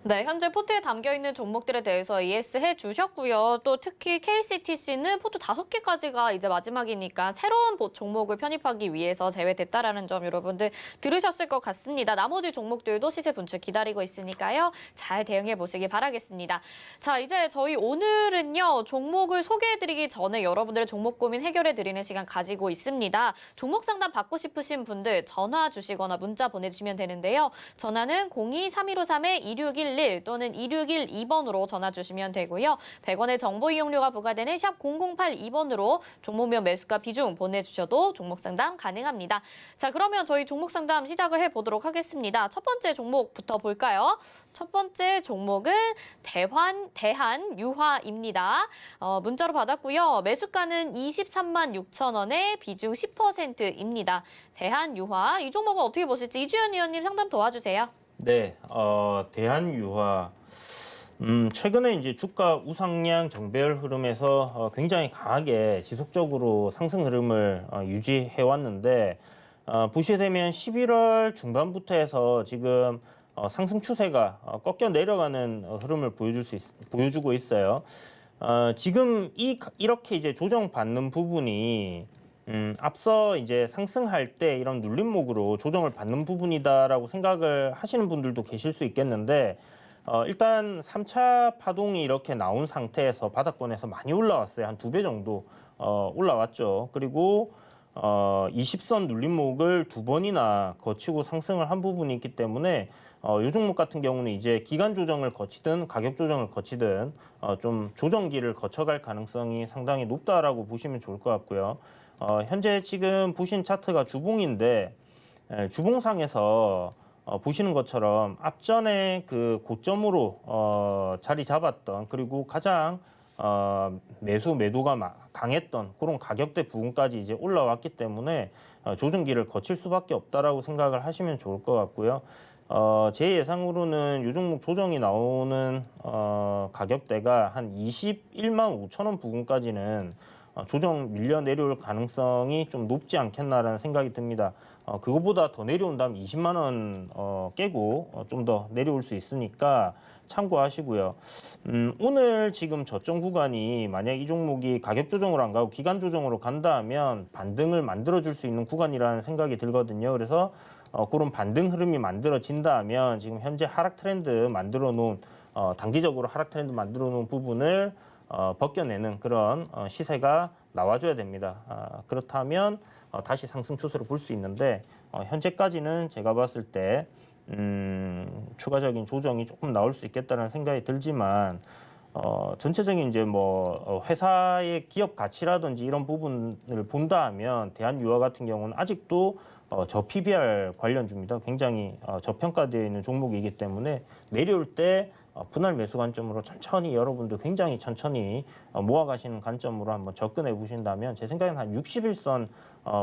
네, 현재 포트에 담겨있는 종목들에 대해서 ES해 주셨고요. 또 특히 KCTC는 포트 5개까지가 이제 마지막이니까 새로운 종목을 편입하기 위해서 제외됐다라는 점 여러분들 들으셨을 것 같습니다. 나머지 종목들도 시세 분출 기다리고 있으니까요. 잘 대응해 보시기 바라겠습니다. 자, 이제 저희 오늘은요. 종목을 소개해드리기 전에 여러분들의 종목 고민 해결해드리는 시간 가지고 있습니다. 종목 상담 받고 싶으신 분들 전화 주시거나 문자 보내주시면 되는데요. 전화는 02-3153-2611 또는 2612번으로 전화 주시면 되고요. 100원의 정보 이용료가 부과되는 샵 0082번으로 종목명 매수가 비중 보내주셔도 종목 상담 가능합니다. 자, 그러면 저희 종목 상담 시작을 해보도록 하겠습니다. 첫 번째 종목부터 볼까요? 첫 번째 종목은 대한유화입니다. 문자로 받았고요. 매수가는 23만 6천 원에 비중 10%입니다. 대한유화, 이 종목은 어떻게 보실지 이주연 위원님 상담 도와주세요. 네, 대한유화 최근에 이제 주가 우상향 정배열 흐름에서 굉장히 강하게 지속적으로 상승 흐름을 유지해 왔는데 보시게 되면 11월 중반부터 해서 지금 상승 추세가 꺾여 내려가는 흐름을 보여주고 있어요. 지금 이렇게 이제 조정받는 부분이 앞서 이제 상승할 때 이런 눌림목으로 조정을 받는 부분이다라고 생각을 하시는 분들도 계실 수 있겠는데 일단 3차 파동이 이렇게 나온 상태에서 바닥권에서 많이 올라왔어요. 한 2배 정도 올라왔죠. 그리고 20선 눌림목을 2번이나 거치고 상승을 한 부분이 있기 때문에 이 종목 같은 경우는 이제 기간 조정을 거치든 가격 조정을 거치든 좀 조정기를 거쳐갈 가능성이 상당히 높다라고 보시면 좋을 것 같고요. 현재 지금 보신 차트가 주봉인데 주봉상에서 보시는 것처럼 앞전에 그 고점으로 자리 잡았던 그리고 가장 매도가 강했던 그런 가격대 부분까지 이제 올라왔기 때문에 조정기를 거칠 수밖에 없다라고 생각을 하시면 좋을 것 같고요. 제 예상으로는 이 종목 조정이 나오는 가격대가 한 21만 5천 원 부근까지는 조정 밀려 내려올 가능성이 좀 높지 않겠나라는 생각이 듭니다. 그거보다 더 내려온다면 20만 원 깨고 좀 더 내려올 수 있으니까 참고하시고요. 오늘 지금 저점 구간이 만약 이 종목이 가격 조정으로 안 가고 기간 조정으로 간다 하면 반등을 만들어줄 수 있는 구간이라는 생각이 들거든요. 그래서 그런 반등 흐름이 만들어진다 하면 지금 현재 하락 트렌드 만들어 놓은 단기적으로 하락 트렌드 만들어 놓은 부분을 벗겨내는 그런 시세가 나와줘야 됩니다. 그렇다면 다시 상승 추세로 볼 수 있는데 현재까지는 제가 봤을 때 추가적인 조정이 조금 나올 수 있겠다는 생각이 들지만 전체적인 이제 뭐 회사의 기업 가치라든지 이런 부분을 본다 하면 대한유화 같은 경우는 아직도 저 PBR 관련주입니다. 굉장히 저평가되어 있는 종목이기 때문에 내려올 때 분할 매수 관점으로 천천히 여러분들 굉장히 천천히 모아가시는 관점으로 한번 접근해 보신다면 제 생각에는 한 61선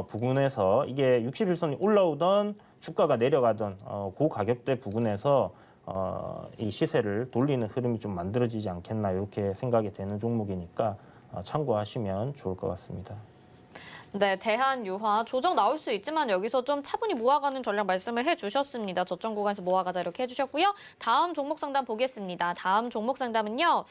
부근에서 이게 61선이 올라오던 주가가 내려가던 그 가격대 부근에서 이 시세를 돌리는 흐름이 좀 만들어지지 않겠나 이렇게 생각이 되는 종목이니까 참고하시면 좋을 것 같습니다. 네, 대한유화 조정 나올 수 있지만 여기서 좀 차분히 모아가는 전략 말씀을 해주셨습니다. 저점 구간에서 모아가자 이렇게 해주셨고요. 다음 종목 상담 보겠습니다. 다음 종목 상담은요.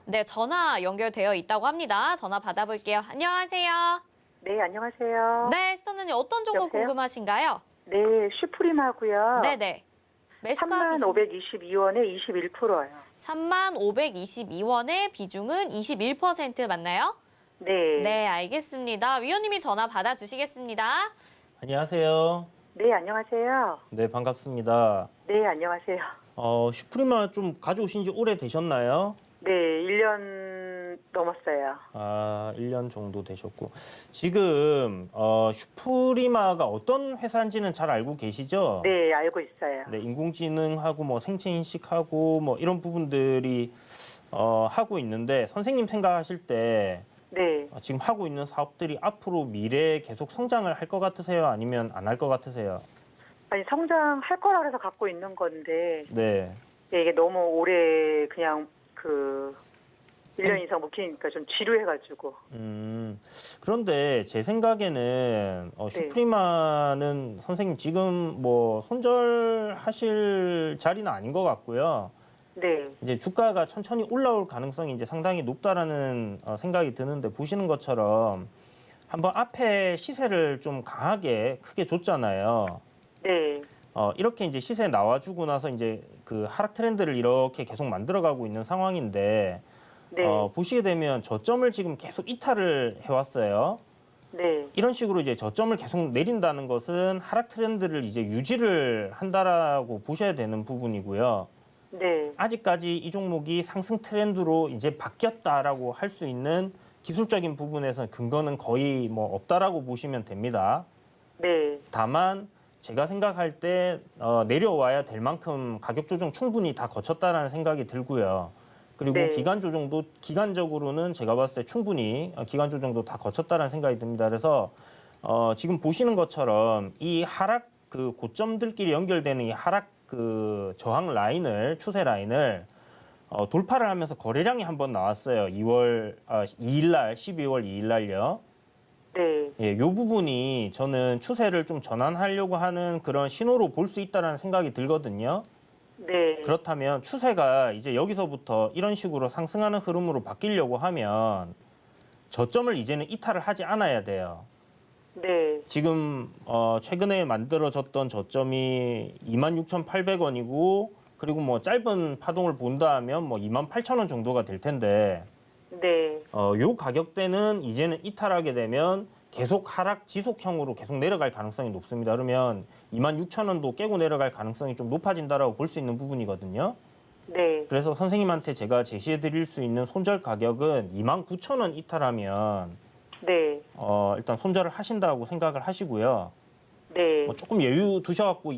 네, 전화 연결되어 있다고 합니다. 전화 받아볼게요. 안녕하세요. 네, 안녕하세요. 네, 시청자님 어떤 종목 여보세요? 궁금하신가요? 네, 슈프림하고요. 네네. 매수가 3522원에 21%요. 3522원의 비중은 21% 맞나요? 네. 네, 알겠습니다. 위원님이 전화 받아주시겠습니다. 안녕하세요. 네, 안녕하세요. 네, 반갑습니다. 네, 안녕하세요. 슈프리마 좀 가져오신 지 오래 되셨나요? 네, 1년 넘었어요. 1년 정도 되셨고. 지금 슈프리마가 어떤 회사인지는 잘 알고 계시죠? 네, 알고 있어요. 네, 인공지능하고 뭐 생체 인식하고 뭐 이런 부분들이 하고 있는데 선생님 생각하실 때 네. 지금 하고 있는 사업들이 앞으로 미래에 계속 성장을 할 것 같으세요? 아니면 안 할 것 같으세요? 아니, 성장할 거라 그래서 갖고 있는 건데, 네. 네, 이게 너무 오래 그냥 1년 이상 묵히니까 좀 지루해가지고. 그런데 제 생각에는 슈프리마는 선생님 지금 뭐 손절하실 자리는 아닌 것 같고요. 네. 이제 주가가 천천히 올라올 가능성이 이제 상당히 높다라는 생각이 드는데 보시는 것처럼 한번 앞에 시세를 좀 강하게 크게 줬잖아요. 네. 이렇게 이제 시세 나와주고 나서 이제 그 하락 트렌드를 이렇게 계속 만들어가고 있는 상황인데 네. 보시게 되면 저점을 지금 계속 이탈을 해왔어요. 네. 이런 식으로 이제 저점을 계속 내린다는 것은 하락 트렌드를 이제 유지를 한다라고 보셔야 되는 부분이고요. 네. 아직까지 이 종목이 상승 트렌드로 이제 바뀌었다라고 할 수 있는 기술적인 부분에서 근거는 거의 뭐 없다라고 보시면 됩니다. 네. 다만 제가 생각할 때 내려와야 될 만큼 가격 조정 충분히 다 거쳤다라는 생각이 들고요. 그리고 네. 기간 조정도 기간적으로는 제가 봤을 때 충분히 기간 조정도 다 거쳤다라는 생각이 듭니다. 그래서 지금 보시는 것처럼 이 하락 그 고점들끼리 연결되는 이 하락 그 저항 라인을 추세 라인을 돌파를 하면서 거래량이 한번 나왔어요. 2일 날 12월 2일 날요. 네. 예, 요 부분이 저는 추세를 좀 전환하려고 하는 그런 신호로 볼 수 있다는 생각이 들거든요. 네. 그렇다면 추세가 이제 여기서부터 이런 식으로 상승하는 흐름으로 바뀌려고 하면 저점을 이제는 이탈을 하지 않아야 돼요. 네. 지금 최근에 만들어졌던 저점이 26,800원이고 그리고 뭐 짧은 파동을 본다 하면 뭐 28,000원 정도가 될 텐데 네. 요 가격대는 이제는 이탈하게 되면 계속 하락 지속형으로 계속 내려갈 가능성이 높습니다. 그러면 26,000원도 깨고 내려갈 가능성이 좀 높아진다라고 볼 수 있는 부분이거든요. 네. 그래서 선생님한테 제가 제시해 드릴 수 있는 손절 가격은 29,000원 이탈하면 네. 일단 손절을 하신다고 생각을 하시고요. 네. 뭐 조금 여유 두셔갖고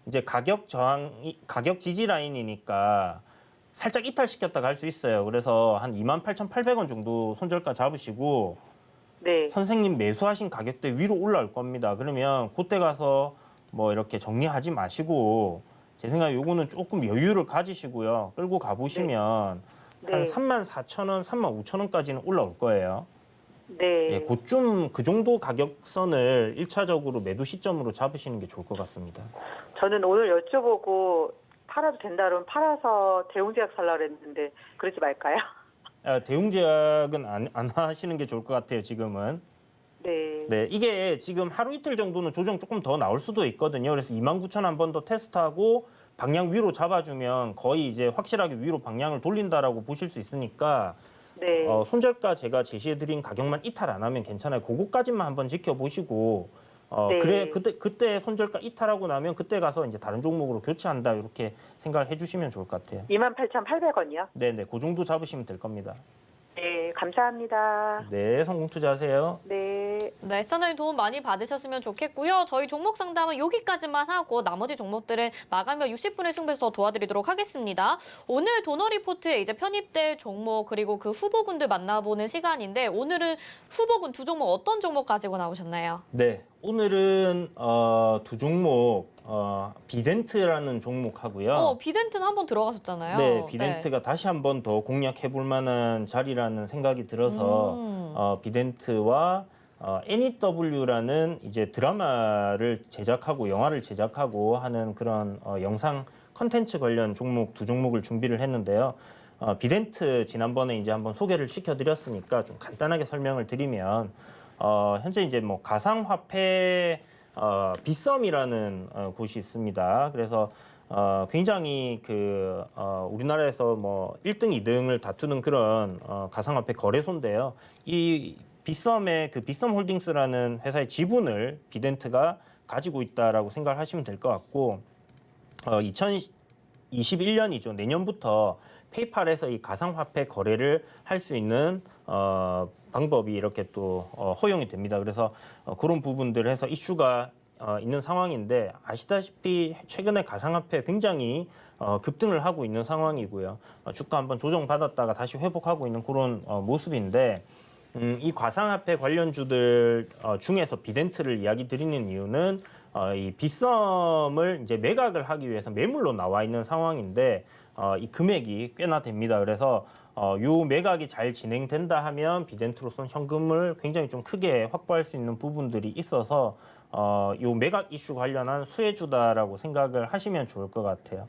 이제 가격 지지 라인이니까 살짝 이탈시켰다 갈 수 있어요. 그래서 한 28,800원 정도 손절가 잡으시고 네. 선생님 매수하신 가격대 위로 올라올 겁니다. 그러면 그때 가서 뭐 이렇게 정리하지 마시고 제 생각에 요거는 조금 여유를 가지시고요. 끌고 가보시면 네. 한 34,000원, 35,000원까지는 올라올 거예요. 네. 예, 그쯤 그 정도 가격선을 1차적으로 매도 시점으로 잡으시는 게 좋을 것 같습니다. 저는 오늘 여쭤보고 팔아도 된다 그러면 팔아서 대웅제약 살라 그랬는데 그러지 말까요? 대웅제약은 안 하시는 게 좋을 것 같아요, 지금은. 네. 네, 이게 지금 하루 이틀 정도는 조정 조금 더 나올 수도 있거든요. 그래서 29,000 한 번 더 테스트하고 방향 위로 잡아주면 거의 이제 확실하게 위로 방향을 돌린다라고 보실 수 있으니까 네. 손절가 제가 제시해드린 가격만 이탈 안 하면 괜찮아요. 그거까지만 한번 지켜보시고 네. 그래 그때 손절가 이탈하고 나면 그때 가서 이제 다른 종목으로 교체한다 이렇게 생각을 해주시면 좋을 것 같아요. 28,800원이요? 네네, 그 정도 잡으시면 될 겁니다. 네. 감사합니다. 네, 성공 투자하세요. 네. 네, 시청자님 도움 많이 받으셨으면 좋겠고요. 저희 종목 상담은 여기까지만 하고 나머지 종목들은 마감 후 60분의 승부에서 더 도와드리도록 하겠습니다. 오늘 도너 리포트에 이제 편입될 종목 그리고 그 후보군들 만나보는 시간인데 오늘은 후보군 두 종목 어떤 종목 가지고 나오셨나요? 네, 오늘은 두 종목 비덴트라는 종목하고요. 비덴트는 한번 들어가셨잖아요. 네, 비덴트가 다시 한 번 더 공략해 볼 만한 자리라는 생각이 들어서 비덴트와 NEW라는 이제 드라마를 제작하고 영화를 제작하고 하는 그런 영상 컨텐츠 관련 종목 두 종목을 준비를 했는데요. 비덴트 지난번에 이제 한번 소개를 시켜드렸으니까 좀 간단하게 설명을 드리면 현재 이제 뭐 가상화폐 빗썸이라는 곳이 있습니다. 그래서 굉장히 우리나라에서 뭐 1등, 2등을 다투는 그런 가상화폐 거래소인데요. 이 빗썸의 빗썸 홀딩스라는 회사의 지분을 비덴트가 가지고 있다라고 생각을 하시면 될 것 같고 2021년이죠. 내년부터 페이팔에서 이 가상화폐 거래를 할 수 있는 방법이 이렇게 또 허용이 됩니다. 그래서 그런 부분들을 해서 이슈가 있는 상황인데 아시다시피 최근에 가상화폐 굉장히 급등을 하고 있는 상황이고요. 주가 한번 조정받았다가 다시 회복하고 있는 그런 모습인데 이 가상화폐 관련주들 중에서 비덴트를 이야기 드리는 이유는 이 빗썸을 이제 매각을 하기 위해서 매물로 나와 있는 상황인데 이 금액이 꽤나 됩니다. 그래서 요 매각이 잘 진행된다 하면 비덴트로서는 현금을 굉장히 좀 크게 확보할 수 있는 부분들이 있어서 요 매각 이슈 관련한 수혜주다라고 생각을 하시면 좋을 것 같아요.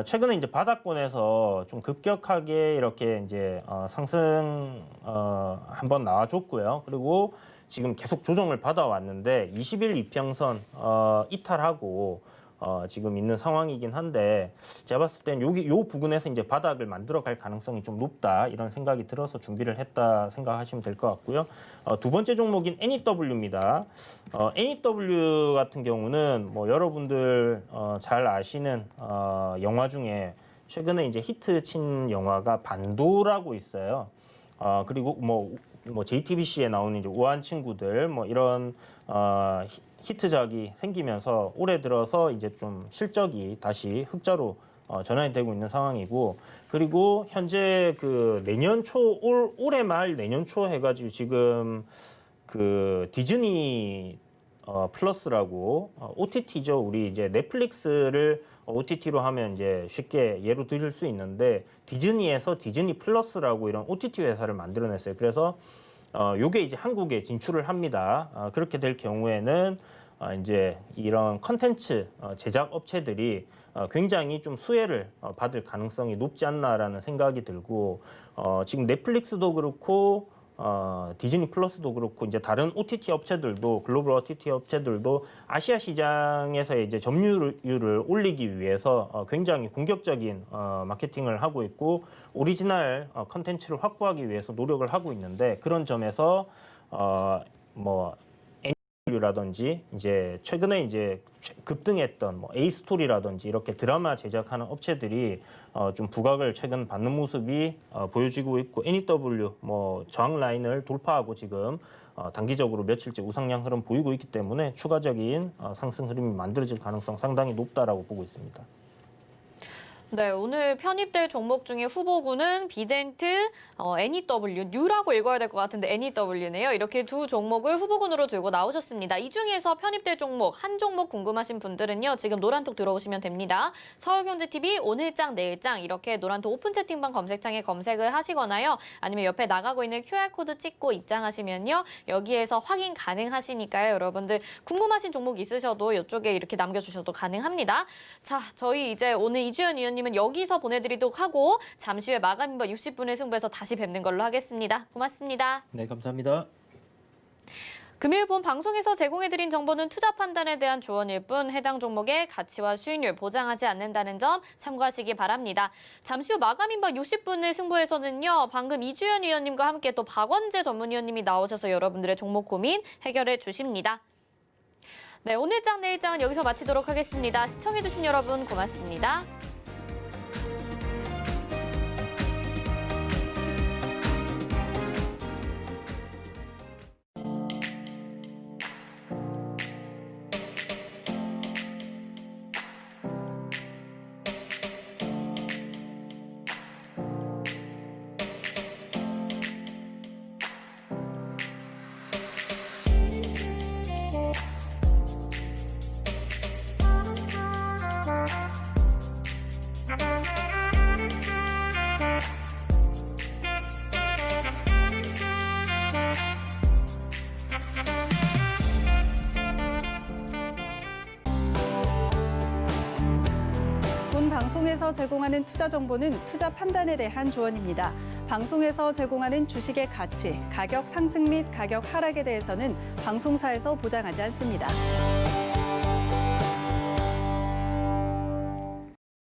최근에 이제 바닥권에서 좀 급격하게 이렇게 이제 상승 한번 나와줬고요. 그리고 지금 계속 조정을 받아왔는데 20일 이평선 이탈하고 지금 있는 상황이긴 한데 제가 봤을 땐 요 부근에서 이제 바닥을 만들어 갈 가능성이 좀 높다 이런 생각이 들어서 준비를 했다 생각하시면 될 것 같고요. 두 번째 종목인 NEW입니다. NEW 같은 경우는 뭐 여러분들 잘 아시는 영화 중에 최근에 이제 히트 친 영화가 반도라고 있어요. 그리고 뭐 JTBC에 나오는 이제 우아한 친구들 뭐 이런 히트작이 생기면서 올해 들어서 이제 좀 실적이 다시 흑자로 전환이 되고 있는 상황이고 그리고 현재 내년 초 올해 말 내년 초 해가지고 지금 디즈니 플러스라고 OTT죠. 우리 이제 넷플릭스를 OTT로 하면 이제 쉽게 예로 드릴 수 있는데 디즈니에서 디즈니 플러스라고 이런 OTT 회사를 만들어냈어요. 그래서 요게 이제 한국에 진출을 합니다. 그렇게 될 경우에는 이제 이런 컨텐츠 제작 업체들이 굉장히 좀 수혜를 받을 가능성이 높지 않나라는 생각이 들고 지금 넷플릭스도 그렇고 디즈니 플러스도 그렇고 이제 다른 OTT 업체들도 글로벌 OTT 업체들도 아시아 시장에서의 이제 점유율을 올리기 위해서 굉장히 공격적인 마케팅을 하고 있고 오리지널 컨텐츠를 확보하기 위해서 노력을 하고 있는데 그런 점에서 뭐 라든지 이제 최근에 이제 급등했던 뭐 A 스토리라든지 이렇게 드라마 제작하는 업체들이 좀 부각을 최근 받는 모습이 보여지고 있고 NEW 뭐 저항 라인을 돌파하고 지금 단기적으로 며칠째 우상향 흐름 보이고 있기 때문에 추가적인 상승 흐름이 만들어질 가능성 상당히 높다라고 보고 있습니다. 네, 오늘 편입될 종목 중에 후보군은 비덴트, NEW, 뉴라고 읽어야 될 것 같은데 NEW네요. 이렇게 두 종목을 후보군으로 들고 나오셨습니다. 이 중에서 편입될 종목, 한 종목 궁금하신 분들은요. 지금 노란톡 들어오시면 됩니다. 서울경제TV 오늘장, 내일장 이렇게 노란톡 오픈 채팅방 검색창에 검색을 하시거나요. 아니면 옆에 나가고 있는 QR코드 찍고 입장하시면요. 여기에서 확인 가능하시니까요. 여러분들 궁금하신 종목 있으셔도 이쪽에 이렇게 남겨주셔도 가능합니다. 자, 저희 이제 오늘 이주연 위원님은 여기서 보내드리도록 하고 잠시 후에 마감인바 60분의 승부에서 다시 뵙는 걸로 하겠습니다. 고맙습니다. 네, 감사합니다. 금요일 본 방송에서 제공해드린 정보는 투자 판단에 대한 조언일 뿐 해당 종목의 가치와 수익률 보장하지 않는다는 점 참고하시기 바랍니다. 잠시 후 마감인바 60분의 승부에서는요. 방금 이주연 위원님과 함께 또 박원재 전문위원님이 나오셔서 여러분들의 종목 고민 해결해 주십니다. 네, 오늘장 내일장은 여기서 마치도록 하겠습니다. 시청해주신 여러분 고맙습니다. 본 방송에서 제공하는 투자 정보는 투자 판단에 대한 조언입니다. 방송에서 제공하는 주식의 가치, 가격 상승 및 가격 하락에 대해서는 방송사에서 보장하지 않습니다.